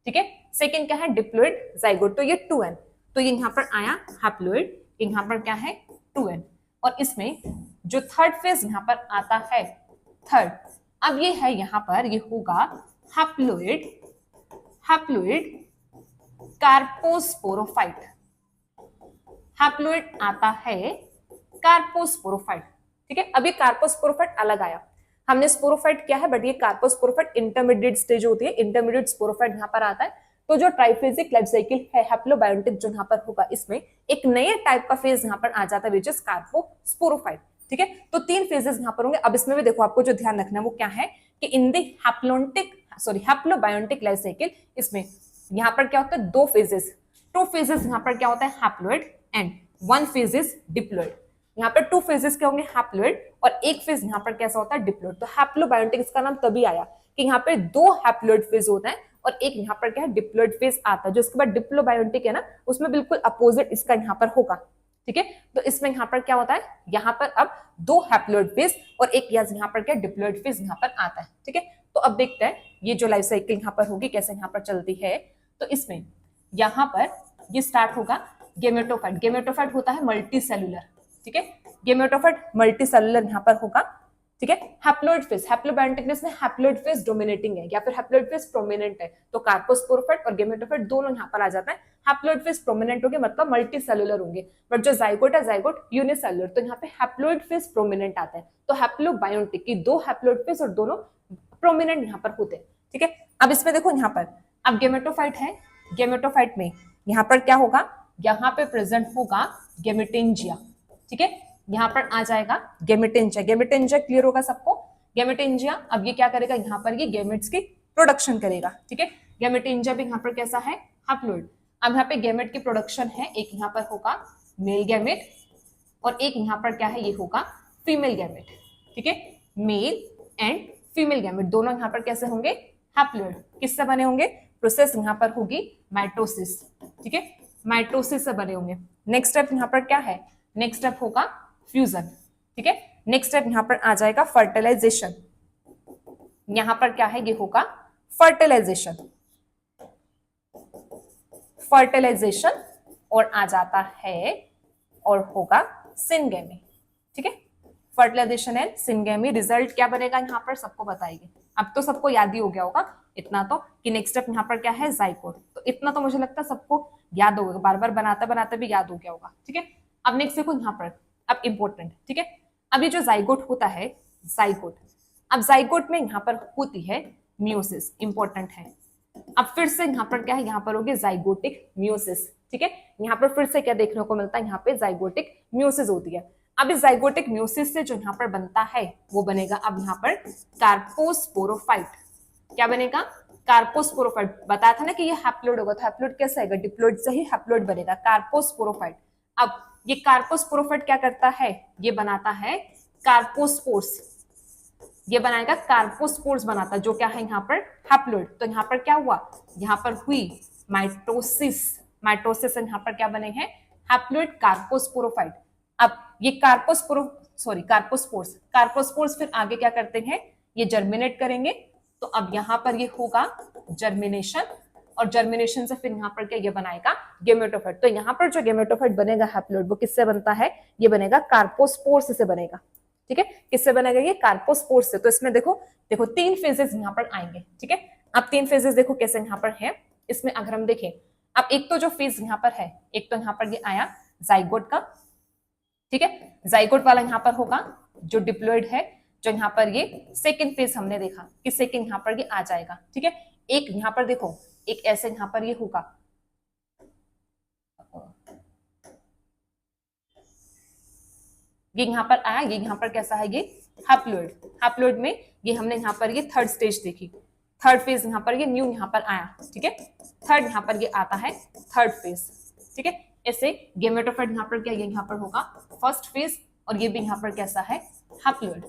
ठीक है। सेकेंड क्या है, डिप्लोइड जाइगोट। तो ये 2n, तो ये यहाँ पर आया हैप्लोइड, यहाँ पर क्या है 2n। और इसमें जो थर्ड फेज यहाँ पर आता है थर्ड, अब ये है यहाँ पर, ये होगा हैप्लोइड कार्पोस्पोरोफाइट। हैप्लोइड आता है कार्पोस्पोरोफाइट, ठीक है। अभी कार्पोस्पोरोफाइट अलग आया, हमने स्पोरोफाइट किया है, बट ये कार्पोस्पोरोफाइट इंटरमीडिएट स्टेज होती है, इंटरमीडिएट स्पोरोफाइट यहाँ पर आता है। तो जो ट्राइफेजिक लाइफ साइकिल है हैप्लोबायोटिक जो यहाँ पर होगा, इसमें एक नए टाइप का फेज यहाँ पर आ जाता है विच इज कार्पोस्पोरोफाइट, ठीक है। तो 3 फेजेस यहाँ पर होंगे। अब इसमें भी देखो आपको जो ध्यान रखना है वो क्या है कि इन दी हैप्लोबायोटिक लाइफ साइकिल, इसमें यहाँ पर क्या होता है 2 फेजेस, 2 फेजेस यहाँ पर क्या होता है haploid and 1 phase is diploid. यहाँ पर 2 फेजेस क्या होंगे हैप्लोइड और एक फेज यहाँ पर कैसा होता है डिप्लोइड। तो हैप्लोबायोटिक इसका नाम तभी आया कि यहाँ पे 2 हैप्लोइड फेज होता है और एक यहाँ पर क्या है डिप्लोइड फेज आता है। जो इसके बाद डिप्लोबायोटिक है ना, उसमें बिल्कुल अपोजिट इसका यहाँ पर होगा, ठीक है। तो इसमें यहाँ पर क्या होता है, यहाँ पर अब 2 हैप्लोइड फेज और एक यहाँ पर क्या डिप्लोइड फेज यहाँ पर आता है, ठीक है। तो अब देखते हैं ये जो लाइफ साइकिल यहाँ पर होगी कैसे यहाँ पर चलती है। तो इसमें यहाँ पर ये स्टार्ट होगा गेमेटोफाइट। गेमेटोफाइट होता है मल्टी सेलुलर, ठीक है। गेमेटोफाइट मल्टी सेलुलर यहाँ पर होगा, ठीक है। हैप्लोइड फेज, हैप्लोबायोटिकनेस में हैप्लोइड फेज डोमिनेटिंग है या फिर हैप्लोइड फेज प्रोमिनेंट है, तो कार्पोस्पोरोफाइट और गेमेटोफाइट दोनों यहाँ पर आ जाता है। हैप्लोइड फेज प्रोमिनेंट होंगे मतलब मल्टी सेलुलर होंगे, बट जो जाइगोट है जाइगोट यूनिसेलुलर, तो यहाँ पे हैप्लोइड फेज प्रोमिनेंट आता है। तो हैप्लोबायोटिक की 2 हैप्लोइड फेज और दोनों प्रोमिनेंट यहाँ पर होते हैं, ठीक है। अब इसमें देखो यहाँ पर अब गेमेटोफाइट है, गेमेटोफाइट में यहाँ पर क्या होगा, यहाँ पे प्रेजेंट होगा गेमेटेंजिया, ठीक है। यहाँ पर आ जाएगा गेमेटेंजिया। गेमेटेंजिया क्लियर होगा सबको, गेमेटेंजिया। अब ये क्या करेगा, यहाँ पर ये गेमेट्स की प्रोडक्शन करेगा, ठीक है। गेमेटेंजिया भी यहाँ पर कैसा है हैप्लोइड। अब यहाँ पे गेमेट की प्रोडक्शन है, एक यहाँ पर होगा मेल गेमेट और एक यहाँ पर क्या है, ये होगा फीमेल गेमेट, ठीक है। मेल एंड फीमेल गेमेट दोनों यहाँ पर कैसे होंगे हैप्लोइड। किससे बने होंगे, प्रोसेस यहाँ पर होगी माइटोसिस, ठीक है, माइटोसिस से बने होंगे। नेक्स्ट स्टेप यहाँ पर क्या है, नेक्स्ट स्टेप होगा फ्यूजन, ठीक है। नेक्स्ट स्टेप यहाँ पर आ जाएगा फर्टिलाइजेशन। यहाँ पर क्या है, ये होगा फर्टिलाइजेशन, फर्टिलाइजेशन और आ जाता है और होगा सिनगेमी, ठीक है। फर्टिलाइजेशन एंड सिनगेमी, रिजल्ट क्या बनेगा यहाँ पर सबको बताएंगे। अब तो सबको याद ही हो गया होगा इतना तो कि नेक्स्ट स्टेप यहाँ पर क्या है जाइगोट, तो इतना तो मुझे लगता है सबको याद होगा, बार बार बनाते बनाते भी याद हो गया होगा, ठीक है। अब नेक्स्ट देखो यहाँ पर, अब इंपॉर्टेंट, ठीक है। अब ये जो जाइगोट होता है जाइगोट, अब जाइगोट में यहाँ पर होती है मियोसिस, इंपॉर्टेंट है। अब फिर से यहाँ पर क्या है, यहाँ पर होगी जाइगोटिक मियोसिस, ठीक है। यहाँ पर फिर से क्या देखने को मिलता है, यहाँ पे जाइगोटिक मियोसिस होती है। अब इस जाइगोटिक मियोसिस से जो यहाँ पर बनता है वो बनेगा अब यहाँ पर कार्पोस्पोरोफाइट। क्या बनेगा, कार्पोस्पोरोफाइट। बताया था ना कि ये हैप्लोइड होगा, तो हैप्लोइड कैसा है, डिप्लोइड से ही हैप्लोइड बनेगा, कार्पोस्पोरोफाइट। अब ये कार्पोस्पोरोफाइट क्या करता है, ये बनाता है कार्पोस्पोर्स, ये बनाएगा कार्पोस्पोर्स बनाता है, जो क्या है यहाँ पर हैप्लोइड। तो यहाँ पर क्या हुआ, यहाँ पर हुई माइटोसिस, माइटोसिस यहाँ पर क्या बने हैं हैप्लोइड कार्पोस्पोरोफाइट। अब ये कार्पोस्पोर्स, कार्पोस्पोर्स फिर आगे क्या करते हैं, ये जर्मिनेट करेंगे। तो अब यहाँ पर ये होगा जर्मिनेशन और जर्मिनेशन से फिर यहाँ पर क्या ये बनाएगा गेमेटोफाइट। तो यहाँ पर जो गेमेटोफाइट बनेगा हैप्लोइड वो किससे बनता है, ये बनेगा कार्पोस्पोर्स से बनेगा। ठीक है, किससे बनेगा ये, कार्पोस्पोर्स से। तो इसमें देखो देखो 3 फेजेस यहाँ पर आएंगे। ठीक है, अब 3 फेजेस देखो कैसे यहाँ पर है। इसमें अगर हम देखें, अब एक तो जो फेज यहाँ पर है, एक तो यहाँ पर ये आया जाइगोट का। ठीक है, जाइगोट वाला यहाँ पर होगा जो डिप्लॉइड है, जो यहाँ पर ये सेकंड फेज हमने देखा कि सेकंड यहाँ पर ये आ जाएगा। ठीक है, एक यहाँ पर देखो, एक ऐसे यहाँ पर ये होगा, ये यहाँ पर आया, ये यहाँ पर कैसा है, ये हैप्लोइड। हैप्लोइड में ये हमने यहाँ पर ये थर्ड स्टेज देखी, थर्ड फेज यहाँ पर ये न्यू यहाँ पर आया। ठीक है, थर्ड यहाँ पर ये आता है थर्ड फेज। ठीक है, ऐसे गेमेटोफाइट यहाँ पर क्या, ये यहाँ पर होगा फर्स्ट फेज, और ये भी यहाँ पर कैसा है, हैप्लोइड।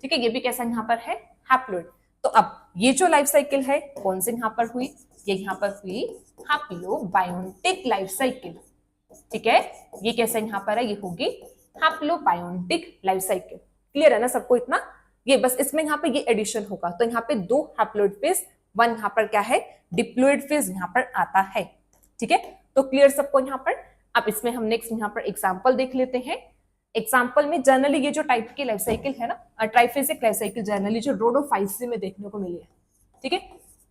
ठीक है, ये भी कैसा यहाँ पर है, हैप्लोइड। तो अब ये जो लाइफ साइकिल है कौन से यहाँ पर हुई, ये यहाँ पर हुई हैप्लोबायोटिक लाइफ साइकिल। ठीक है, ये कैसे यहाँ पर है, ये होगी हैप्लोबायोटिक लाइफ साइकिल। क्लियर है ना सबको इतना, ये बस इसमें यहाँ पे ये एडिशन होगा। तो यहाँ पे 2 हैप्लोइड फेज, 1 यहाँ पर क्या है, डिप्लॉइड फेज यहाँ पर आता है। ठीक है, तो क्लियर सबको यहाँ पर। अब इसमें हम नेक्स्ट यहाँ पर एग्जांपल देख लेते हैं। एग्जांपल में जनरली ये जो टाइप की लाइफ साइकिल है ना, ट्राइफेजिक लाइफ साइकिल जनरली जो रोडोफाइसी में देखने को मिली है। ठीक है,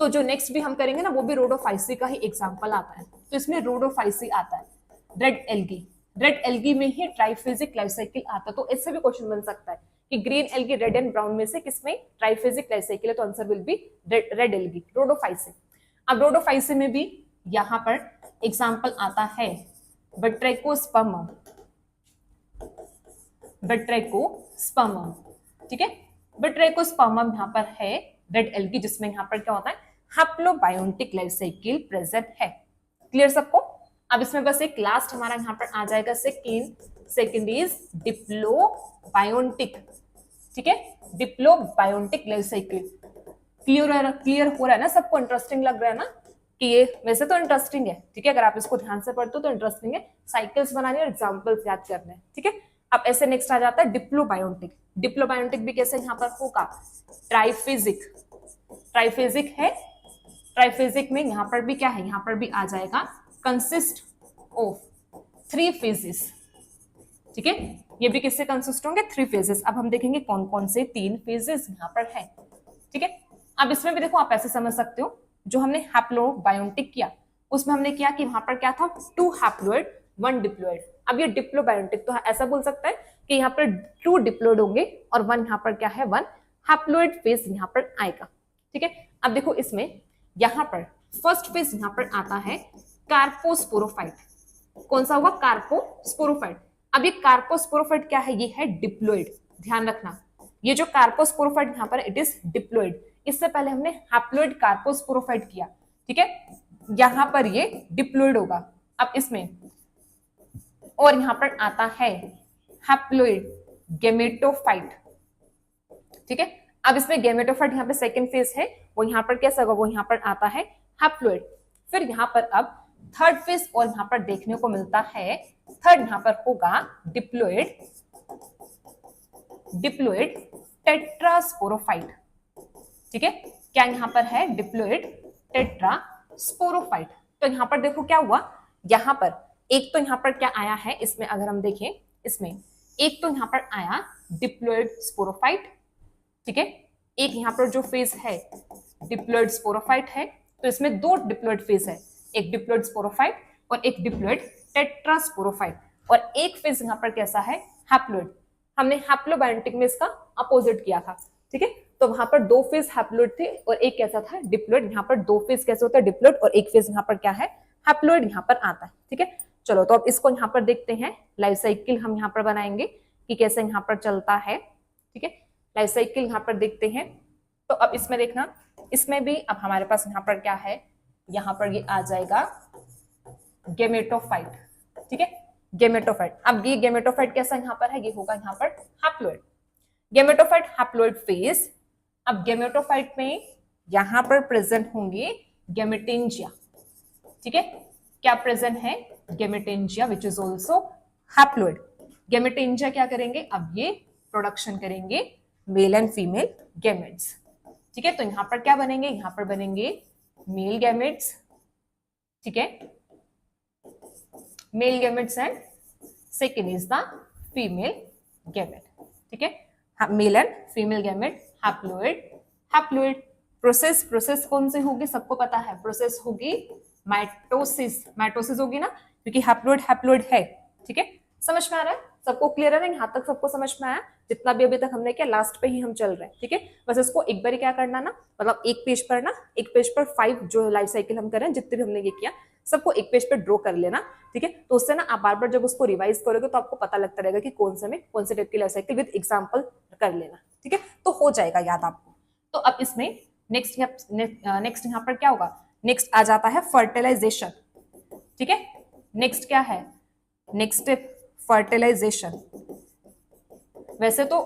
तो जो नेक्स्ट भी हम करेंगे ना वो भी रोडोफाइसी का ही एग्जांपल आता है। तो इसमें रोडोफाइसी आता है, रेड एल्गी, रेड एल्गी में ही ट्राइफेजिक लाइफ साइकिल आता है। तो इससे भी क्वेश्चन बन सकता है कि green algae, red and brown में से किसमें ट्राइफेजिक लाइफ साइकिल है, तो answer will be red algae, Rhodophyceae. अब रोडोफाइसी में भी यहाँ पर एग्जांपल आता है बट्रेकोस्पर्मम, बट्रेकोस्पर्मम। ठीक है, बट्रेकोस्पर्मम यहाँ पर है रेड एल्गी, जिसमें यहाँ पर क्या होता है, हैप्लोबायोटिक लाइफ साइकिल प्रेजेंट है। क्लियर सबको। अब इसमें बस एक लास्ट हमारा यहाँ पर आ जाएगा सेकेंड इज डिप्लोबायोटिक। ठीक है, डिप्लोबायोटिक लाइफ साइकिल। क्लियर हो रहा है ना सबको, इंटरेस्टिंग लग रहा है ना कि ये वैसे तो इंटरेस्टिंग है। ठीक है, अगर आप इसको ध्यान से पढ़ते हो तो इंटरेस्टिंग है, साइकिल्स बनानी और एग्जांपल्स याद करने। ठीक है, अब ऐसे नेक्स्ट आ जाता है डिप्लोबायोटिक। डिप्लोबायोटिक भी कैसे यहाँ पर होगा, ट्राइफेजिक, ट्राइफेजिक है। ट्राइफेजिक में यहाँ पर भी क्या है, यहाँ पर भी आ जाएगा कंसिस्ट ऑफ 3 फेजेस। ठीक है, ये भी किससे कंसिस्ट होंगे, 3 फेजेस। अब हम देखेंगे कौन कौन से 3 फेजेस यहाँ पर है। ठीक है, अब इसमें भी देखो आप ऐसे समझ सकते हो, जो हमने हैप्लोबायोटिक किया उसमें हमने किया कि वहां पर क्या था, 2 हैप्लोइड 1 डिप्लॉइड। अब ये डिप्लोबायोटिक तो ऐसा बोल सकता है कि यहाँ पर 2 डिप्लॉइड होंगे और 1 यहाँ पर क्या है, 1 हैप्लोइड फेज यहाँ पर आएगा। ठीक है, अब देखो इसमें यहाँ पर फर्स्ट फेज यहाँ पर आता है कार्पोस्पोरोफाइट। कौन सा होगा, कार्पोस्पोरोफाइट। अब ये कार्पोस्पोरोफाइट क्या है, ये है डिप्लॉइड। ध्यान रखना, ये जो कार्पोस्पोरोफाइट यहाँ पर इट इज डिप्लॉइड। इससे पहले हमने हैप्लॉइड कार्पोस्पोरोफाइट किया। ठीक है, यहां पर ये डिप्लॉइड होगा। अब इसमें और यहां पर आता है हैप्लॉइड गेमेटोफाइट। ठीक है, अब इसमें गेमेटोफाइट यहाँ पे सेकंड फेज है, वो यहाँ पर कैसा होगा, वो यहाँ पर आता है हैप्लॉइड। फिर यहाँ पर अब थर्ड फेज और यहाँ पर देखने को मिलता है, थर्ड यहाँ पर होगा डिप्लॉइड टेट्रास्पोरोफाइट। ठीक है, क्या यहाँ पर है, डिप्लॉइड टेट्रास्पोरोफाइट। तो यहाँ पर देखो क्या हुआ, यहाँ पर एक तो यहाँ पर क्या आया है, इसमें अगर हम देखें, इसमें एक तो यहाँ पर आया डिप्लॉइड स्पोरोफाइट। ठीक है, एक यहाँ पर जो फेज है डिप्लॉइड स्पोरोफाइट है। तो इसमें 2 डिप्लॉइड फेज है, एक डिप्लॉइड स्पोरोफाइट और एक डिप्लॉइड टेट्रास्पोरोफाइट। और एक फेज यहाँ पर कैसा है, हैप्लॉइड। हमने हैप्लोबायोटिक में इसका अपोजिट किया था। ठीक है, तो वहां पर 2 फेज हैप्लॉइड थे और एक कैसा था, डिप्लॉइड। यहाँ पर 2 फेज कैसे होता है, डिप्लॉइड, और एक फेज यहाँ पर क्या है, हैप्लॉइड यहाँ पर आता है। ठीक है, चलो तो अब इसको यहाँ पर देखते हैं, लाइफ साइकिल हम यहाँ पर बनाएंगे कि कैसे यहाँ पर चलता है। ठीक है, लाइफ साइकिल यहाँ पर देखते हैं। तो अब इसमें देखना, इसमें भी अब हमारे पास यहाँ पर क्या है, यहाँ पर ये आ जाएगा गेमेटोफाइट। ठीक है, गेमेटोफाइट। अब ये गेमेटोफाइट कैसा यहाँ पर है, ये होगा यहाँ पर हैप्लॉइड। Gametophyte haploid phase. अब गेमेटोफाइट में यहां पर प्रेजेंट होंगे गेमेटेंजिया। ठीक है, क्या प्रेजेंट है, गेमेटेंजिया विच इज ऑल्सो हैप्लॉइड। गेमेटेंजिया क्या करेंगे, अब ये प्रोडक्शन करेंगे मेल एंड फीमेल गैमेट्स। ठीक है, तो यहां पर क्या बनेंगे, यहां पर बनेंगे मेल गैमेट्स ठीक है, male gametes and second is the female gamete, ठीक है, male and female gamete, haploid, haploid. Process, process कौन सी होगी, सबको पता है, प्रोसेस होगी माइटोसिस, माइटोसिस होगी ना, क्योंकि हैप्लोइड हैप्लोइड है, ठीक है, समझ में आ रहा है, सबको क्लियर है ना, यहाँ तक सबको समझ में आया, जितना भी अभी तक हमने किया, लास्ट पे ही हम चल रहे हैं, ठीक है, बस इसको एक बार क्या करना ना, मतलब एक पेज पर ना, एक पेज पर 5 जो लाइफ साइकिल हम कर रहे हैं, जितने भी हमने ये किया, सबको एक पेज पे ड्रॉ कर लेना, ठीक है, तो उससे ना आप बार बार जब उसको रिवाइज करोगे तो आपको पता लगता रहेगा कि कौन से में कौन से टाइप की लाइफ साइकिल विद एग्जांपल कर लेना, ठीक है, तो हो जाएगा याद आपको। तो अब इसमें नेक्स्ट यहाँ पर क्या होगा, नेक्स्ट आ जाता है फर्टिलाइजेशन, ठीक है, नेक्स्ट क्या है, नेक्स्ट फर्टिलाइजेशन। वैसे तो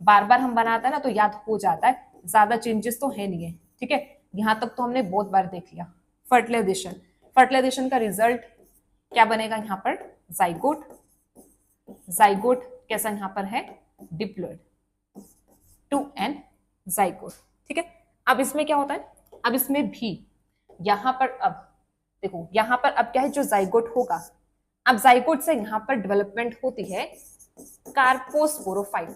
बार बार हम बनाते हैं ना तो याद हो जाता है, ज्यादा चेंजेस तो है नहीं है, ठीक है, यहां तक तो हमने बहुत बार देख लिया। फर्टिलाइजेशन, फर्टिलाइजेशन का रिजल्ट क्या बनेगा यहाँ पर, जाइगोट, जाइगोट कैसा यहाँ पर है, डिप्लॉइड, 2n जाइगोट, ठीक है। अब इसमें क्या होता है, अब इसमें भी यहां पर अब देखो, यहां पर अब क्या है, जो जाइगोट होगा, अब जाइगोट से यहां पर डेवलपमेंट होती है कार्पोस्पोरोफाइट,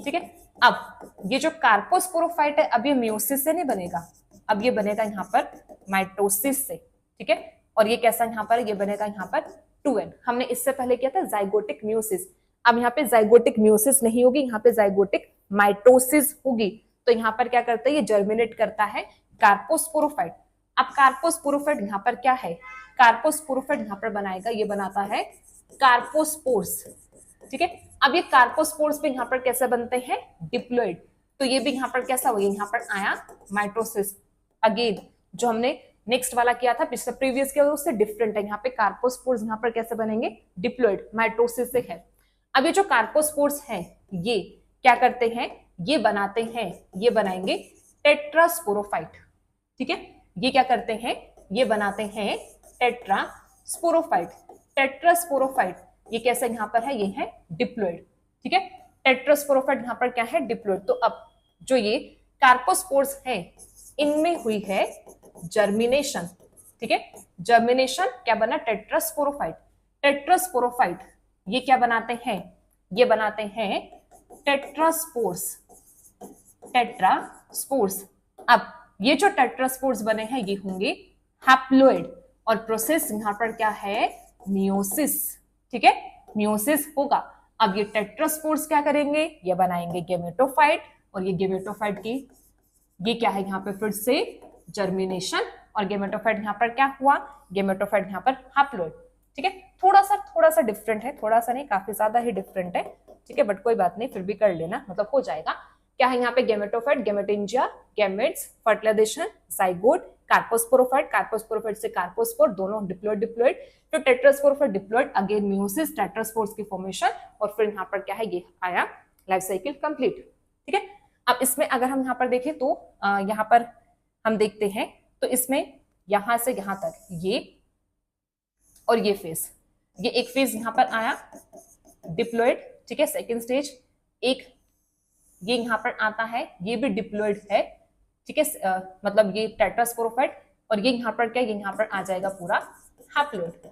ठीक है। अब ये जो कार्पोस्पोरोफाइट है, अब ये मियोसिस से नहीं बनेगा, अब ये बनेगा यहाँ पर माइटोसिस से, ठीक है, और ये कैसा यहाँ पर, ये बनेगा यहाँ पर 2n। हमने इससे पहले किया था जाइगोटिक मियोसिस, अब यहाँ पे जाइगोटिक मियोसिस नहीं होगी, यहाँ पे जाइगोटिक माइटोसिस होगी। तो यहाँ पर क्या करता है, ये जर्मिनेट करता है कार्पोस्पोरोफाइट। अब कार्पोस्पोरोफाइट यहाँ पर क्या है, कार्पोस्पोरोफाइट यहाँ पर बनाएगा, ये बनाता है कार्पोस्पोर्स, ठीक है। अब ये कार्पोस्पोर्स पे यहाँ पर कैसे बनते हैं, डिप्लॉइड, तो ये भी यहाँ पर कैसा हो, यहाँ पर आया माइटोसिस। अगेन जो हमने नेक्स्ट वाला किया था, पिछले प्रीवियस किया उससे डिफरेंट है, यहाँ पे कार्पोस्पोर्स यहाँ पर कैसे बनेंगे, डिप्लॉइड, माइटोसिस से है। अब ये जो कार्पोस्पोर्स है, ये क्या करते हैं, ये बनाते हैं, ये बनाएंगे टेट्रास्पोरोफाइट, ठीक है, ये क्या करते हैं, ये बनाते हैं टेट्रास्पोरोफाइट, टेट्रास्पोरोफाइट ये कैसे यहाँ पर है, ये है डिप्लॉइड, ठीक है, टेट्रास्पोरोफाइट यहाँ पर क्या है, डिप्लॉइड। तो अब जो ये कार्पोस्पोर्स है, इनमें हुई है जर्मिनेशन, ठीक है, जर्मिनेशन क्या बना, टेट्रास्पोरोफाइट, टेट्रास्पोरोफाइट ये क्या बनाते हैं, ये बनाते हैं टेट्रास्पोर्स, टेट्रास्पोर्स। अब ये जो टेट्रास्पोर्स बने हैं, ये होंगे हैप्लोइड, और प्रोसेस यहाँ पर क्या है, मियोसिस, ठीक है, मियोसिस होगा। अब ये टेट्रास्पोर्स क्या करेंगे, ये बनाएंगे गेमेटोफाइट, और ये गेमेटोफाइट की ये क्या है, यहाँ पे फिर से जर्मिनेशन, और गेमेटोफाइट यहाँ पर क्या हुआ, गेमेटोफाइट यहाँ पर हैप्लोइड, ठीक है, थोड़ा सा डिफरेंट है, थोड़ा सा नहीं काफी ज्यादा ही डिफरेंट है, ठीक है, बट कोई बात नहीं, फिर भी कर लेना, मतलब हो जाएगा। क्या है यहाँ पे, gametophyte, gametangia, gametes, fertilization, zygote, carposporophyte, carposporophyte से कार्पोस्पोर, दोनों डिप्लॉइड डिप्लॉइड, तो tetrasporophyte diploid, again meiosis, tetraspores की फॉर्मेशन, और फिर यहाँ पर क्या है, ये आया लाइफ साइकिल कंप्लीट, ठीक है। अब इसमें अगर हम यहाँ पर देखें तो यहाँ पर हम देखते हैं, तो इसमें यहां से यहां तक ये और ये फेज, ये एक फेज यहाँ पर आया डिप्लॉइड, ठीक है, सेकेंड स्टेज, एक ये यहाँ पर आता है, ये भी डिप्लॉइड है, ठीक है, मतलब ये टेट्रास्पोरोफाइट, और ये यहाँ पर क्या, ये यहाँ पर आ जाएगा पूरा हैप्लोइड,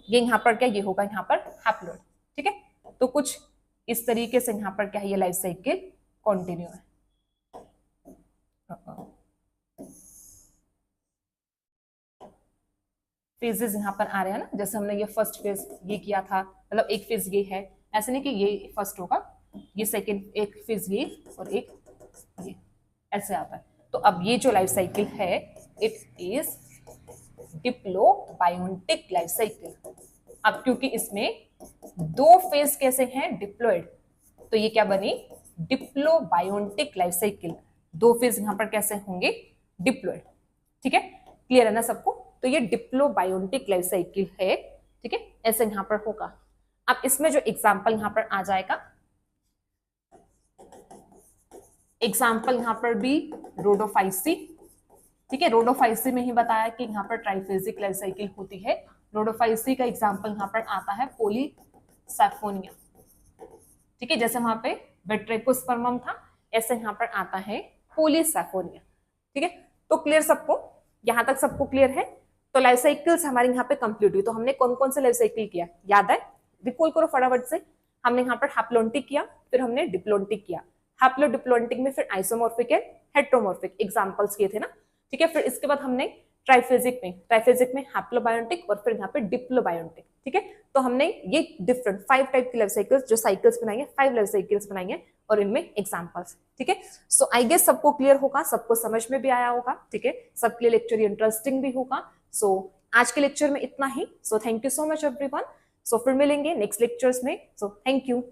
ये यहाँ पर क्या, ये होगा यहाँ पर हैप्लोइड, ठीक है। तो कुछ इस तरीके से यहाँ पर क्या है, ये लाइफ साइकिल कंटिन्यू है। फेजेस यहाँ पर आ रहे हैं ना, जैसे हमने ये फर्स्ट फेज ये किया था, मतलब एक फेज ये है, ऐसे नहीं कि ये फर्स्ट होगा, ये सेकंड, एक फेज ये और एक ये, ऐसे आता है। तो अब ये जो लाइफ साइकिल है, it is diplobiontic life cycle. अब क्योंकि इसमें दो फेज कैसे हैं, डिप्लॉइड, तो ये क्या बनी, डिप्लोबायोटिक लाइफ साइकिल, दो फेज यहाँ पर कैसे होंगे, डिप्लॉइड, ठीक है, क्लियर है ना सबको। तो ये डिप्लोबायोटिक लाइफ साइकिल है, ठीक है, ऐसे यहाँ पर होगा। अब इसमें जो एग्जाम्पल यहाँ पर आ जाएगा, एग्जाम्पल यहाँ पर भी रोडोफाइसी, ठीक है, रोडोफाइसी में ही बताया कि यहाँ पर ट्राइफेजिक लाइफ साइकिल होती है। रोडोफाइसी का एग्जाम्पल यहाँ पर आता है पॉलीसैफोनिया, ठीक है, जैसे वहां पे वेट्रेकोस्पर्मम था, ऐसे यहाँ पर आता है पॉलीसैफोनिया, ठीक है। तो क्लियर सबको, यहां तक सबको क्लियर है। तो लाइफ साइकिल्स हमारे यहाँ पे कंप्लीट हुई। तो हमने कौन कौन से लाइफ साइकिल किया, याद है? रिकॉल करो फटाफट से। हमने यहाँ पर हैप्लोन्टिक किया, फिर हमने डिप्लोन्टिक किया। हैप्लो डिप्लोन्टिक में फिर आइसोमॉर्फिक है, हेट्रोमॉर्फिक एग्जांपल्स किए थे ना, ठीक है। फिर इसके बाद हमने ट्राइफेजिक में हैप्लोबायोटिक और फिर यहाँ पे डिप्लोबायोटिक, ठीक है। तो हमने ये डिफरेंट 5 टाइप की लाइफ साइकिल्स जो साइकिल्स बनाई है, 5 लाइफ साइकिल्स बनाई है और इनमें एग्जांपल्स, ठीक है। सो आई गेस सबको क्लियर होगा, सबको समझ में भी आया होगा, ठीक है। सबके लिए लेक्चर इंटरेस्टिंग भी होगा। सो आज के लेक्चर में इतना ही। So thank you so much everyone. So फिर मिलेंगे नेक्स्ट लेक्चर्स में। So thank you.